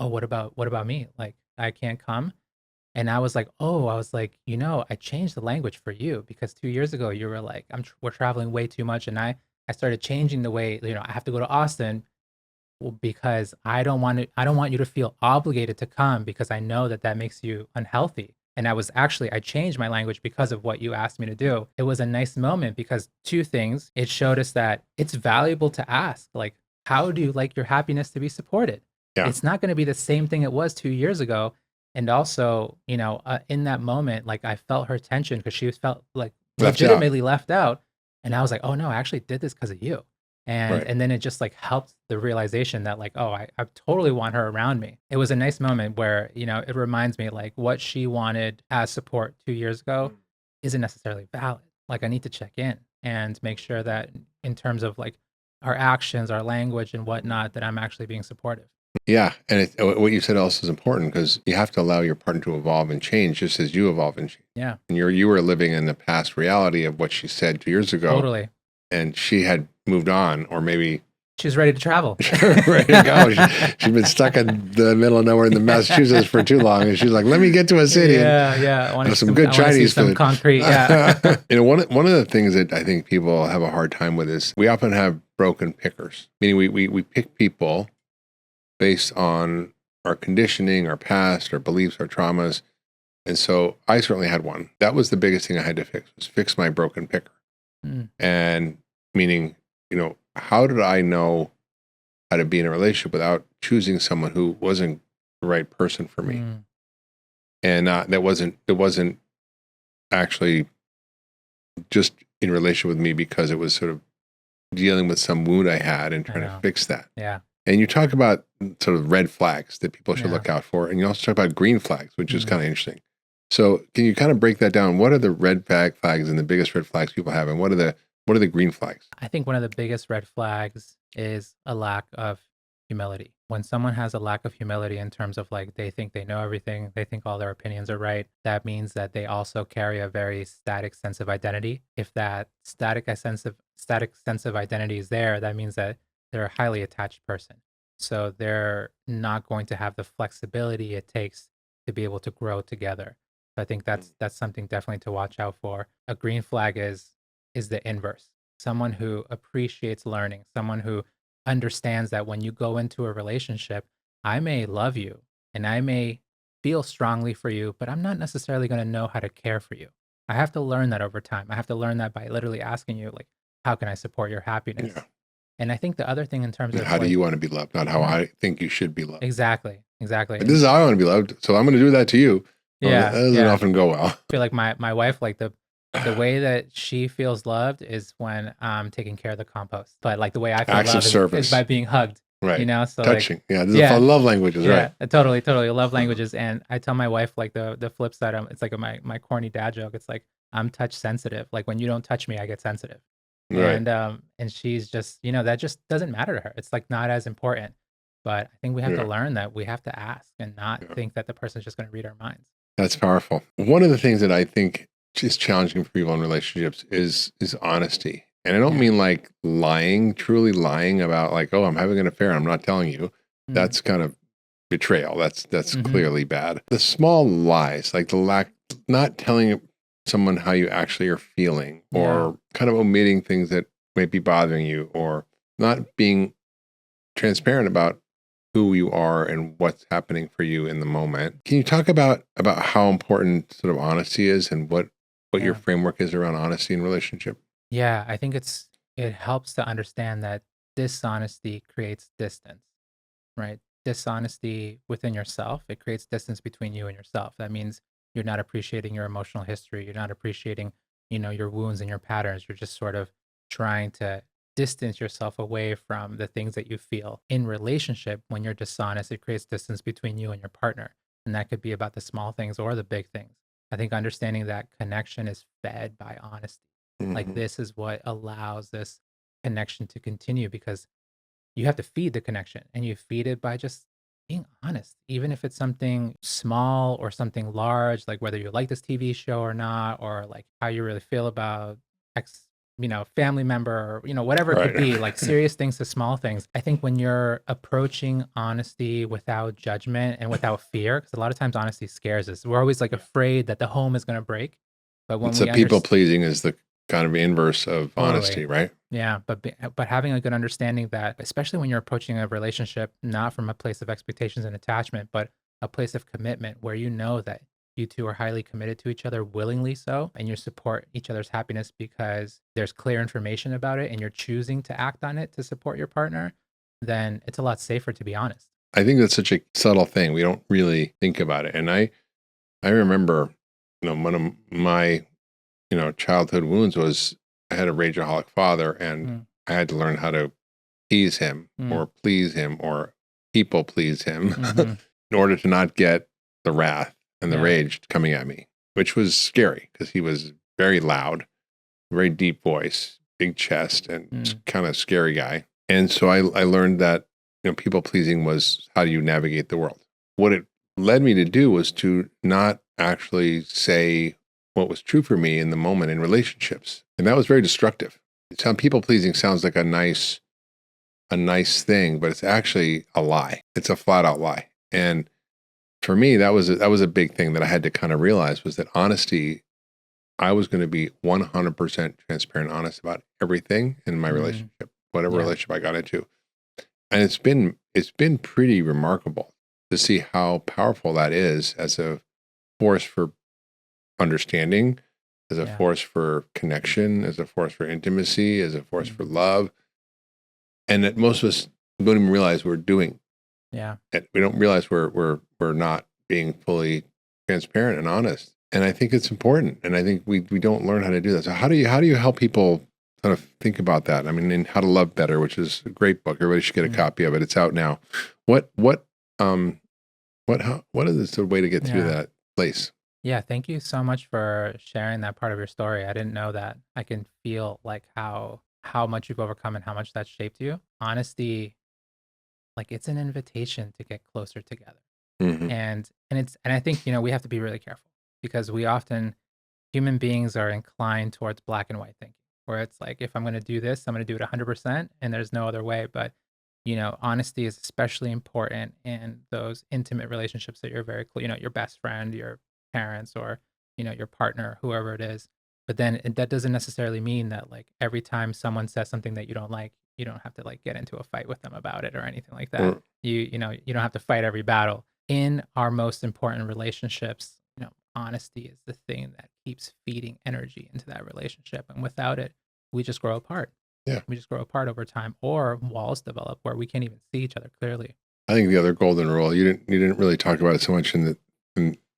oh, what about me? Like, I can't come. And I was like, I changed the language for you because 2 years ago you were like, we're traveling way too much. And I started changing the way, I have to go to Austin because I don't want you to feel obligated to come because I know that makes you unhealthy. And I changed my language because of what you asked me to do. It was a nice moment because two things. It showed us that it's valuable to ask, like, how do you like your happiness to be supported? Yeah. It's not going to be the same thing it was 2 years ago. And also, in that moment, like I felt her tension because she felt like legitimately left out. And I was like, oh no, I actually did this because of you. And then it just like helped the realization that like, oh, I totally want her around me. It was a nice moment where, it reminds me like what she wanted as support 2 years ago isn't necessarily valid. Like I need to check in and make sure that in terms of like our actions, our language and whatnot, that I'm actually being supportive. Yeah. And what you said also is important because you have to allow your partner to evolve and change just as you evolve and change. Yeah. And you were living in the past reality of what she said 2 years ago. Totally. And she had moved on, or maybe she's ready to travel. Ready to go. She's been stuck in the middle of nowhere in the Massachusetts for too long. And she's like, let me get to a city. Yeah. I want some good Chinese food. Some concrete. Yeah. One of the things that I think people have a hard time with is we often have broken pickers, meaning we pick people based on our conditioning, our past, our beliefs, our traumas. And so I certainly had one. That was the biggest thing I had to fix my broken picker. And meaning, how did I know how to be in a relationship without choosing someone who wasn't the right person for me? And that wasn't actually just in relation with me because it was sort of dealing with some wound I had and trying to fix that. Yeah. And you talk about sort of red flags that people should look out for. And you also talk about green flags, which is kind of interesting. So can you kind of break that down? What are the red flags and the biggest red flags people have, and what are the green flags? I think one of the biggest red flags is a lack of humility. When someone has a lack of humility in terms of like they think they know everything, they think all their opinions are right, that means that they also carry a very static sense of identity. If that static sense of identity is there, that means that they're a highly attached person. So they're not going to have the flexibility it takes to be able to grow together. So I think that's something definitely to watch out for. A green flag is the inverse. Someone who appreciates learning, someone who understands that when you go into a relationship, I may love you and I may feel strongly for you, but I'm not necessarily going to know how to care for you. I have to learn that over time. I have to learn that by literally asking you, like, how can I support your happiness? Yeah. And I think the other thing in terms And of how do like, you want to be loved, not how I think you should be loved. exactly. But this is how I want to be loved, so I'm going to do that to you. Yeah, That doesn't often go well. I feel like my wife, like the way that she feels loved is when I'm taking care of the compost. But like the way I feel Acts of loved service. is by being hugged. Right. You know, so Touching. like, This is love languages, right? Totally, love languages. And I tell my wife like the flip side. It's like my corny dad joke. It's like I'm touch sensitive. Like when you don't touch me, I get sensitive. Right. And she's just, you know, that just doesn't matter to her. It's like not as important. But I think we have to learn that we have to ask and not think that the person's just going to read our minds. That's powerful. One of the things that I think is challenging for people in relationships is honesty. And I don't mean like lying, truly lying about like, oh, I'm having an affair and I'm not telling you. That's kind of betrayal. That's clearly bad. The small lies, like not telling someone how you actually are feeling, or kind of omitting things that might be bothering you, or not being transparent about who you are and what's happening for you in the moment. Can you talk about how important sort of honesty is, and what your framework is around honesty in relationship? Yeah, I think it helps to understand that dishonesty creates distance, right? Dishonesty within yourself, it creates distance between you and yourself. That means you're not appreciating your emotional history, you're not appreciating, you know, your wounds and your patterns. You're just sort of trying to distance yourself away from the things that you feel. In relationship, when you're dishonest, it creates distance between you and your partner. And that could be about the small things or the big things. I think understanding that connection is fed by honesty. Like this is what allows this connection to continue, because you have to feed the connection, and you feed it by just being honest, even if it's something small or something large, like whether you like this TV show or not, or like how you really feel about X, you know, family member, or, you know, whatever it could be, like serious things to small things. I think when you're approaching honesty without judgment and without fear, because a lot of times honesty scares us. We're always like afraid that the home is going to break. But when it's people pleasing is the kind of inverse of honesty, right? Yeah, but having a good understanding that, especially when you're approaching a relationship, not from a place of expectations and attachment, but a place of commitment where you know that you two are highly committed to each other, willingly so, and you support each other's happiness because there's clear information about it and you're choosing to act on it to support your partner, then it's a lot safer to be honest. I think that's such a subtle thing. We don't really think about it. And I remember, you know, one of my childhood wounds was I had a rageaholic father, and I had to learn how to tease him or please him or people please him in order to not get the wrath and the rage coming at me, which was scary because he was very loud, very deep voice, big chest, and kind of scary guy. And so I learned that, you know, people pleasing was how you navigate the world. What it led me to do was to not actually say what was true for me in the moment in relationships. And that was very destructive. People pleasing sounds like a nice thing, but it's actually a lie. It's a flat out lie. And for me, that was a big thing that I had to kind of realize, was that honesty, I was going to be 100% transparent, honest about everything in my relationship, whatever relationship I got into. And it's been pretty remarkable to see how powerful that is as a force for understanding, as a force for connection, as a force for intimacy, as a force for love. And that most of us don't even realize we're doing. Yeah. And we don't realize we're not being fully transparent and honest. And I think it's important. And I think we don't learn how to do that. So how do you help people kind of think about that? I mean, in How to Love Better, which is a great book. Everybody should get a copy of it. It's out now. What is the way to get through that place? Yeah, thank you so much for sharing that part of your story. I didn't know that. I can feel like how much you've overcome and how much that shaped you. Honesty, like it's an invitation to get closer together. Hmm. And I think, we have to be really careful because we often human beings are inclined towards black and white thinking, where it's like if I'm going to do this, I'm going to do it 100% and there's no other way, but honesty is especially important in those intimate relationships that you're very close, your best friend, your parents, or your partner, whoever it is. But then that doesn't necessarily mean that like every time someone says something that you don't like, you don't have to like get into a fight with them about it or anything like that. Or, You don't have to fight every battle in our most important relationships. Honesty is the thing that keeps feeding energy into that relationship, and without it, we just grow apart. yeah. We just grow apart over time, or walls develop where we can't even see each other clearly. I think the other golden rule, you didn't really talk about it so much in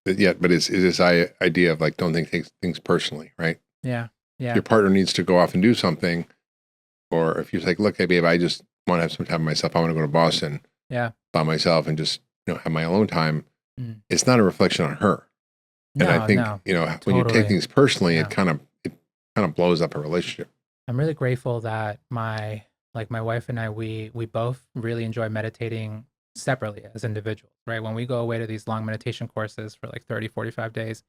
yet, but is this idea of like, don't think things personally, right? Yeah. Yeah. Your partner needs to go off and do something. Or if you're like, look, hey, babe, I just want to have some time by myself. I want to go to Boston by myself and just, have my alone time. Mm. It's not a reflection on her. And I think, when you take things personally, it kind of blows up a relationship. I'm really grateful that my wife and I, we both really enjoy meditating separately as individuals, right? When we go away to these long meditation courses for like 30, 45 days,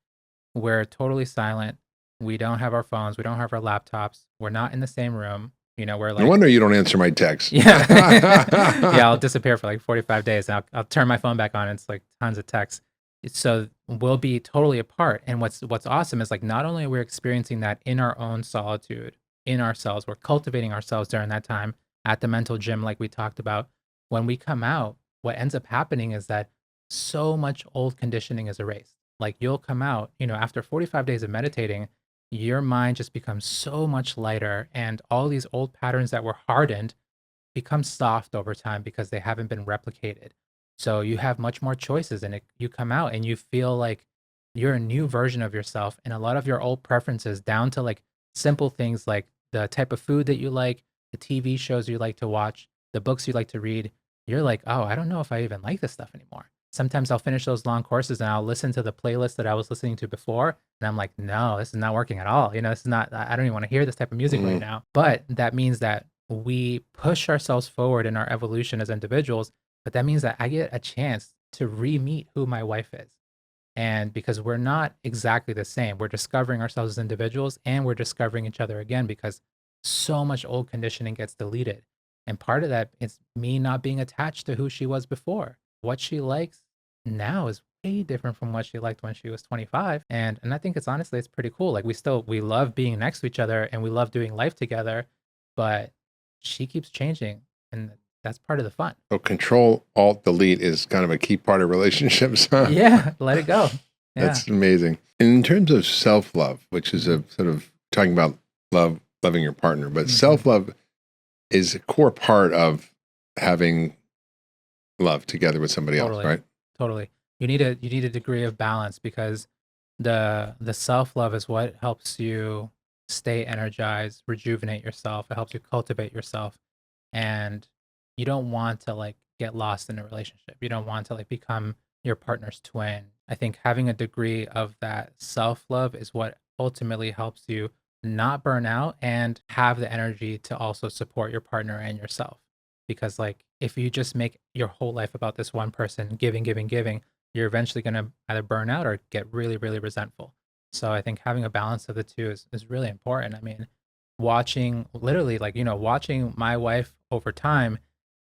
we're totally silent. We don't have our phones. We don't have our laptops. We're not in the same room. We're like, no wonder you don't answer my texts. Yeah. Yeah, I'll disappear for like 45 days. And I'll turn my phone back on. And it's like tons of texts. So we'll be totally apart. And what's awesome is like not only are we experiencing that in our own solitude, in ourselves, we're cultivating ourselves during that time at the mental gym, like we talked about. When we come out, what ends up happening is that so much old conditioning is erased. Like you'll come out, after 45 days of meditating, your mind just becomes so much lighter, and all these old patterns that were hardened become soft over time because they haven't been replicated. So you have much more choices, and you come out and you feel like you're a new version of yourself, and a lot of your old preferences, down to like simple things like the type of food that you like, the TV shows you like to watch, the books you like to read. You're like, oh, I don't know if I even like this stuff anymore. Sometimes I'll finish those long courses and I'll listen to the playlist that I was listening to before. And I'm like, no, this is not working at all. This is not, I don't even want to hear this type of music right now. But that means that we push ourselves forward in our evolution as individuals. But that means that I get a chance to re-meet who my wife is. And because we're not exactly the same, we're discovering ourselves as individuals, and we're discovering each other again because so much old conditioning gets deleted. And part of that is me not being attached to who she was before. What she likes now is way different from what she liked when she was 25. And I think it's pretty cool. Like we love being next to each other and we love doing life together, but she keeps changing, and that's part of the fun. So Control Alt Delete is kind of a key part of relationships. Huh? Yeah, let it go. Yeah. That's amazing. In terms of self-love, which is a sort of talking about loving your partner, but self-love is a core part of having love together with somebody else, right? Totally. You need a degree of balance, because the self-love is what helps you stay energized, rejuvenate yourself. It helps you cultivate yourself. And you don't want to like get lost in a relationship. You don't want to like become your partner's twin. I think having a degree of that self-love is what ultimately helps you not burn out and have the energy to also support your partner and yourself. Because like if you just make your whole life about this one person, giving, you're eventually going to either burn out or get really, really resentful. So I think having a balance of the two is really important. I mean, watching my wife over time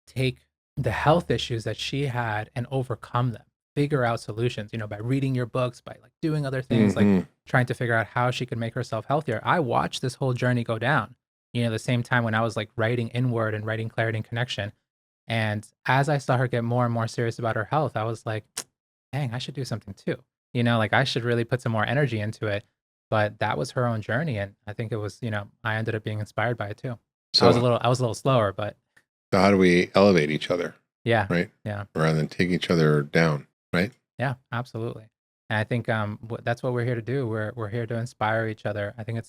take the health issues that she had and overcome them, figure out solutions, by reading your books, by like doing other things, like trying to figure out how she could make herself healthier. I watched this whole journey go down, the same time when I was like writing inward and writing clarity and connection. And as I saw her get more and more serious about her health, I was like, dang, I should do something too. Like I should really put some more energy into it. But that was her own journey. And I think it was, I ended up being inspired by it too. So I was a little slower, but. So how do we elevate each other? Yeah. Right. Yeah. Rather than take each other down. Right. Yeah, absolutely. And I think that's what we're here to do. We're here to inspire each other. I think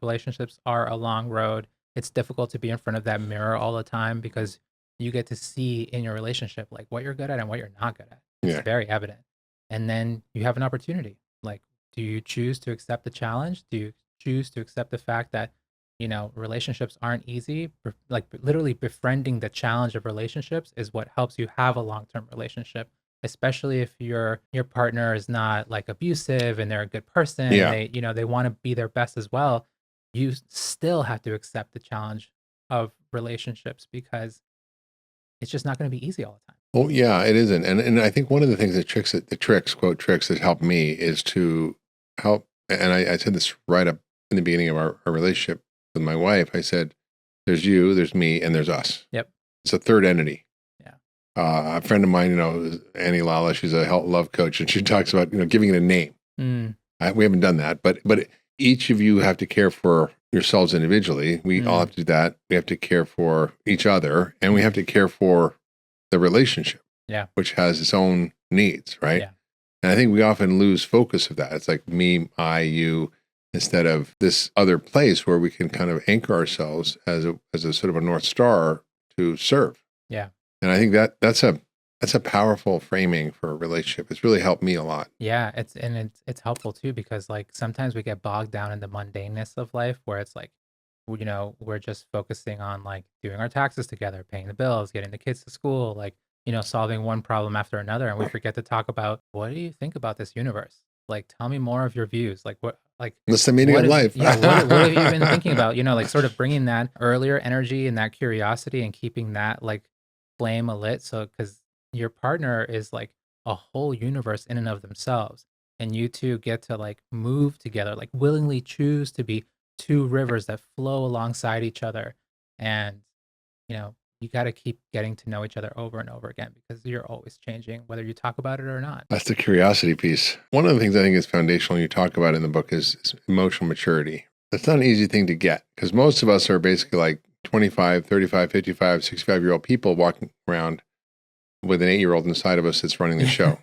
relationships are a long road. It's difficult to be in front of that mirror all the time, because you get to see in your relationship like what you're good at and what you're not good at. It's very evident. And then you have an opportunity. Like, do you choose to accept the challenge? Do you choose to accept the fact that, relationships aren't easy? Like literally befriending the challenge of relationships is what helps you have a long-term relationship, especially if your partner is not like abusive and they're a good person and they want to be their best as well. You still have to accept the challenge of relationships because it's just not going to be easy all the time. Well, yeah, it isn't. And I think one of the things that quote tricks that helped me is to help. And I said this right up in the beginning of our relationship with my wife. I said, there's you, there's me, and there's us. Yep. It's a third entity. Yeah. A friend of mine, Annie Lala, she's a love coach, and she talks about, giving it a name. We haven't done that, but each of you have to care for yourselves individually. We all have to do that. We have to care for each other, and we have to care for the relationship, which has its own needs, right? Yeah. And I think we often lose focus of that. It's like me, I, you, instead of this other place where we can kind of anchor ourselves as a sort of a North Star to serve. Yeah. And I think that's a powerful framing for a relationship. It's really helped me a lot. Yeah, it's helpful too because like sometimes we get bogged down in the mundaneness of life where it's like, we're just focusing on like doing our taxes together, paying the bills, getting the kids to school, like, solving one problem after another. And we forget to talk about, what do you think about this universe? Like, tell me more of your views. Like what's the meaning of life? What have you been thinking about? Like sort of bringing that earlier energy and that curiosity and keeping that like flame alit. So, because your partner is like a whole universe in and of themselves. And you two get to like move together, like willingly choose to be two rivers that flow alongside each other. And, you got to keep getting to know each other over and over again because you're always changing, whether you talk about it or not. That's the curiosity piece. One of the things I think is foundational you talk about in the book is emotional maturity. That's not an easy thing to get because most of us are basically like 25, 35, 55, 65-year-old people walking around with an 8-year-old inside of us that's running the show.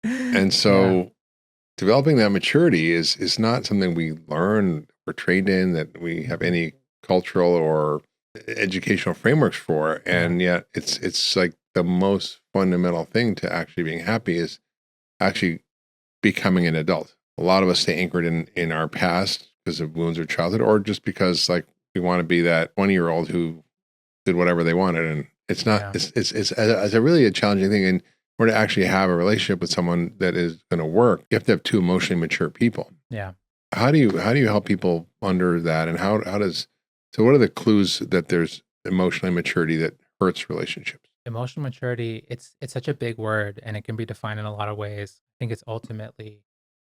And so developing that maturity is not something we learn or trained in, that we have any cultural or educational frameworks for. And yet it's like the most fundamental thing to actually being happy is actually becoming an adult. A lot of us stay anchored in our past because of wounds of childhood, or just because like we want to be that 20-year-old who did whatever they wanted. And it's not, it's a really a challenging thing. And or to actually have a relationship with someone that is going to work, you have to have two emotionally mature people. Yeah. How do you help people under that? And so what are the clues that there's emotional immaturity that hurts relationships? Emotional maturity, it's such a big word and it can be defined in a lot of ways. I think it's ultimately,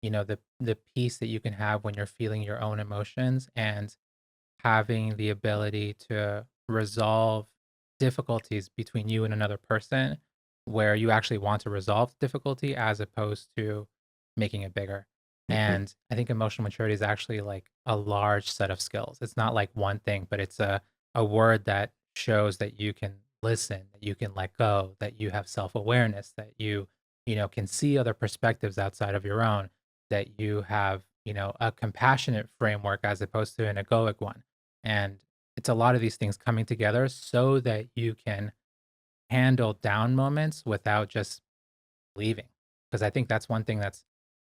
the peace that you can have when you're feeling your own emotions and having the ability to resolve difficulties between you and another person where you actually want to resolve difficulty as opposed to making it bigger. And I think emotional maturity is actually like a large set of skills. It's not like one thing, but it's a word that shows that you can listen, that you can let go, that you have self-awareness, that you can see other perspectives outside of your own, that you have, a compassionate framework as opposed to an egoic one. And it's a lot of these things coming together so that you can handle down moments without just leaving. Because I think that's one thing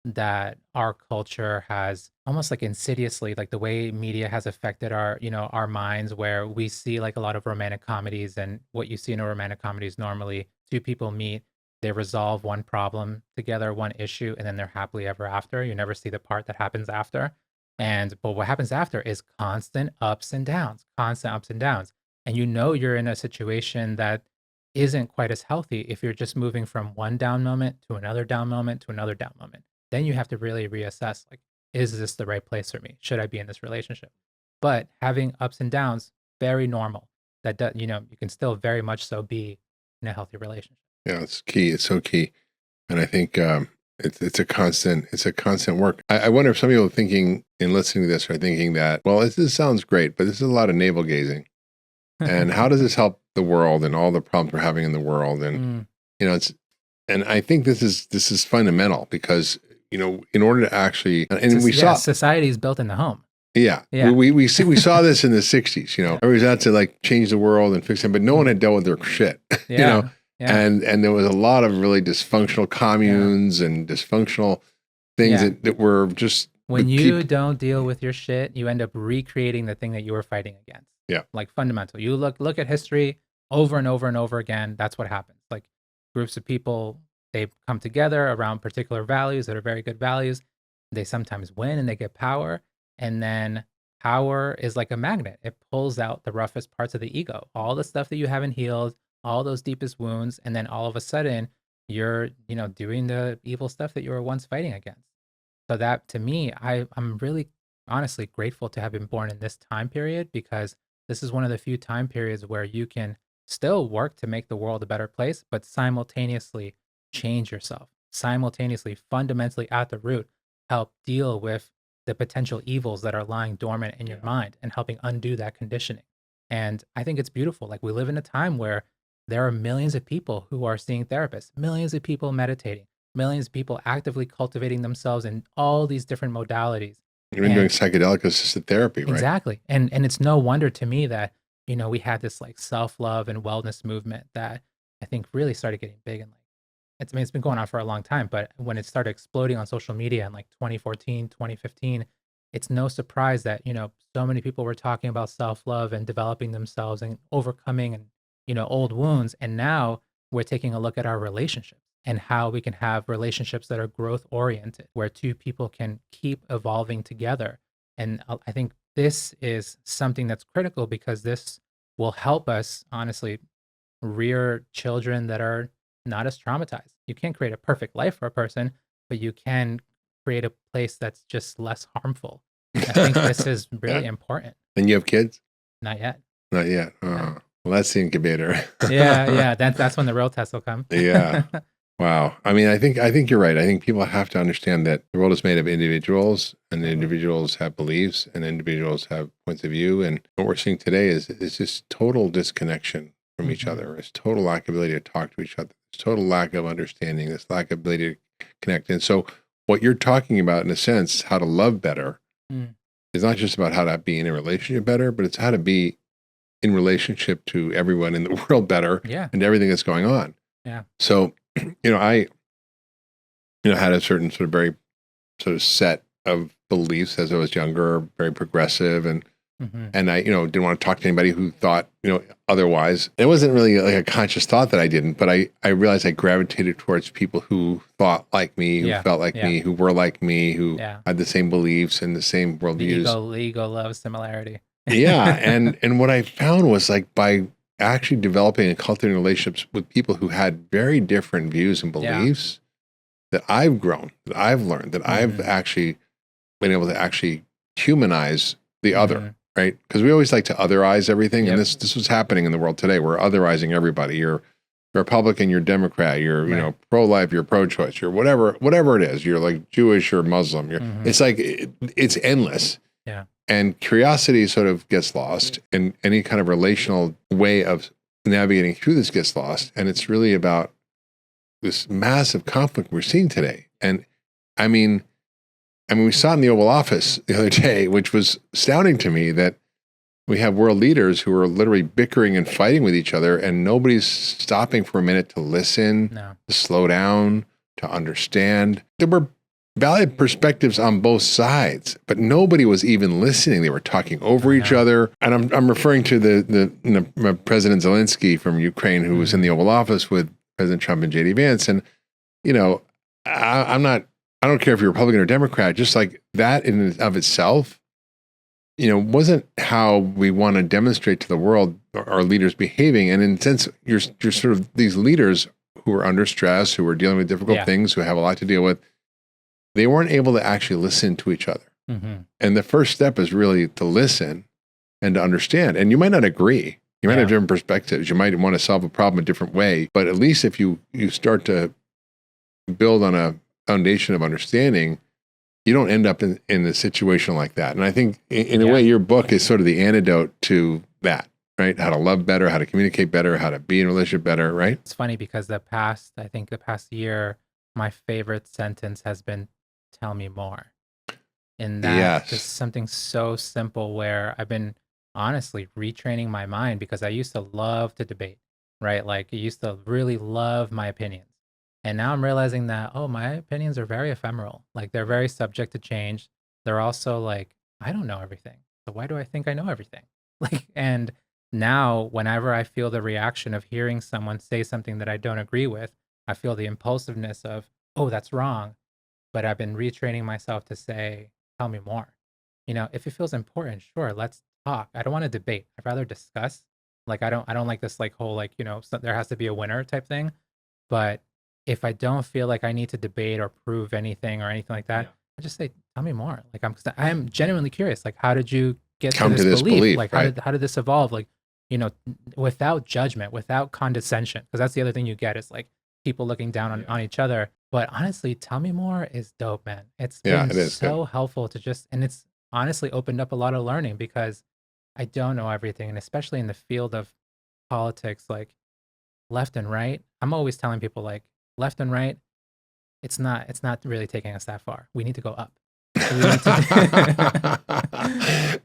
that our culture has almost like insidiously, like the way media has affected our, our minds, where we see like a lot of romantic comedies, and what you see in a romantic comedy is normally two people meet, they resolve one problem together, one issue, and then they're happily ever after. You never see the part that happens after. But what happens after is constant ups and downs. And you're in a situation that isn't quite as healthy if you're just moving from one down moment to another down moment to another down moment. Then you have to really reassess, like, is this the right place for me? Should I be in this relationship? But having ups and downs, very normal. You can still very much so be in a healthy relationship. Yeah, it's key. It's so key. And I think it's a constant work. I wonder if some people thinking in listening to this are thinking that, well, this sounds great, but this is a lot of navel gazing. And how does this help the world and all the problems we're having in the world? And and I think this is fundamental because in order to actually, and we saw society is built in the home. Yeah. We saw this in the 60s. Everybody's out to like change the world and fix it, but no one had dealt with their shit. And there was a lot of really dysfunctional communes and dysfunctional things that were just when you don't deal with your shit, you end up recreating the thing that you were fighting against. Yeah. Like fundamental. You look at history over and over and over again. That's what happens. Like groups of people, they come together around particular values that are very good values. They sometimes win and they get power. And then power is like a magnet. It pulls out the roughest parts of the ego, all the stuff that you haven't healed, all those deepest wounds. And then all of a sudden you're, doing the evil stuff that you were once fighting against. So that to me, I'm really honestly grateful to have been born in this time period, because this is one of the few time periods where you can still work to make the world a better place, but simultaneously change yourself, simultaneously, fundamentally at the root, help deal with the potential evils that are lying dormant in your mind and helping undo that conditioning. And I think it's beautiful. Like we live in a time where there are millions of people who are seeing therapists, millions of people meditating, millions of people actively cultivating themselves in all these different modalities. Even doing psychedelic assisted therapy, right? Exactly. And it's no wonder to me that, we had this like self-love and wellness movement that I think really started getting big, and like it's been going on for a long time, but when it started exploding on social media in like 2014, 2015, it's no surprise that, so many people were talking about self-love and developing themselves and overcoming and, old wounds. And now we're taking a look at our relationships and how we can have relationships that are growth oriented, where two people can keep evolving together. And I think this is something that's critical, because this will help us honestly rear children that are not as traumatized. You can't create a perfect life for a person, but you can create a place that's just less harmful. I think this is really important. And you have kids? Not yet. Not yet. Well, that's the incubator. Yeah. That's when the real test will come. Yeah. Wow. I mean, I think you're right. I think people have to understand that the world is made of individuals, and the individuals have beliefs, and individuals have points of view. And what we're seeing today is this total disconnection from each other. It's total lack of ability to talk to each other. It's total lack of understanding. This lack of ability to connect. And so what you're talking about, in a sense, how to love better, is not just about how to be in a relationship better, but it's how to be in relationship to everyone in the world better, and everything that's going on. Yeah. So, I had a certain sort of very sort of set of beliefs as I was younger, very progressive, and I, didn't want to talk to anybody who thought, otherwise. It wasn't really like a conscious thought that I didn't, but I realized I gravitated towards people who thought like me, who felt like me, who were like me, who had the same beliefs and the same worldviews. The ego loves similarity. And what I found was, like, by actually developing and cultivating relationships with people who had very different views and beliefs, that I've grown, that I've learned, that I've actually been able to actually humanize the other, right? Because we always like to otherize everything. And this was happening in the world today. We're otherizing everybody. You're Republican, you're Democrat, you're, pro-life, you're pro-choice, you're whatever it is. You're like Jewish or Muslim. It's like, it's endless. Yeah. And curiosity sort of gets lost, and any kind of relational way of navigating through this gets lost. And it's really about this massive conflict we're seeing today. And I mean, we saw it in the Oval Office the other day, which was astounding to me, that we have world leaders who are literally bickering and fighting with each other, and nobody's stopping for a minute to listen, to slow down, to understand. There were valid perspectives on both sides, but nobody was even listening. They were talking over each other. And I'm referring to the President Zelensky from Ukraine, who was in the Oval Office with President Trump and JD Vance. And, I don't care if you're Republican or Democrat, just like that in and of itself, wasn't how we want to demonstrate to the world our leaders behaving. And in a sense, you're sort of these leaders who are under stress, who are dealing with difficult things, who have a lot to deal with. They weren't able to actually listen to each other. And the first step is really to listen and to understand. And you might not agree. You might have different perspectives. You might want to solve a problem a different way. But at least if you start to build on a foundation of understanding, you don't end up in a situation like that. And I think in a way, your book is sort of the antidote to that, right? How to love better, how to communicate better, how to be in a relationship better, right? It's funny because the past year, my favorite sentence has been, "Tell me more." And that is something so simple, where I've been honestly retraining my mind, because I used to love to debate, right? Like I used to really love my opinions. And now I'm realizing that, oh, my opinions are very ephemeral. Like they're very subject to change. They're also like, I don't know everything. So why do I think I know everything? Like, and now whenever I feel the reaction of hearing someone say something that I don't agree with, I feel the impulsiveness of, oh, that's wrong. But I've been retraining myself to say, tell me more. If it feels important, sure, let's talk. I don't want to debate. I'd rather discuss. Like I don't like this like whole like, there has to be a winner type thing. But if I don't feel like I need to debate or prove anything or anything like that, I just say, tell me more. Like I'm genuinely curious. Like, how did you get to this belief? Like, how did this evolve? Like, without judgment, without condescension, because that's the other thing you get is like people looking down on each other. But honestly, tell me more is dope, man. It's been so helpful to and it's honestly opened up a lot of learning because I don't know everything. And especially in the field of politics, like left and right, I'm always telling people like left and right, it's not really taking us that far. We need to go up.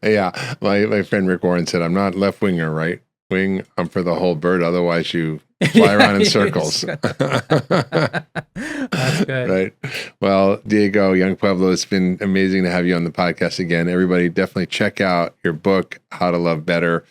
Yeah. My friend Rick Warren said, I'm not left wing or right wing. I'm for the whole bird. Otherwise you fly around in circles. That's good. Right. Well, Diego, Yung Pueblo, it's been amazing to have you on the podcast again. Everybody definitely check out your book, How to Love Better.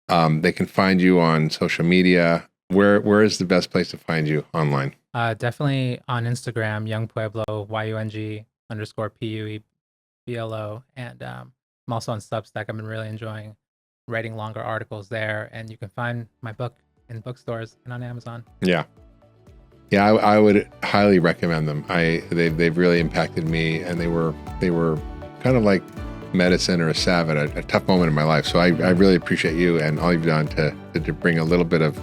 They can find you on social media. Where is the best place to find you online? Definitely on Instagram, Yung Pueblo, YUNG_PUEBLO. And I'm also on Substack. I've been really enjoying writing longer articles there. And you can find my book in bookstores and on Amazon. Yeah. Yeah, I would highly recommend them. They've really impacted me, and they were kind of like medicine or a salve at a tough moment in my life. So I really appreciate you and all you've done to bring a little bit of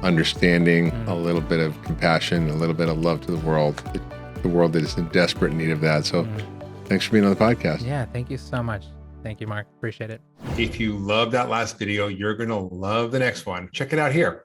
understanding, a little bit of compassion, a little bit of love to the world that is in desperate need of that. So thanks for being on the podcast. Yeah, thank you so much. Thank you, Mark. Appreciate it. If you love that last video, you're going to love the next one. Check it out here.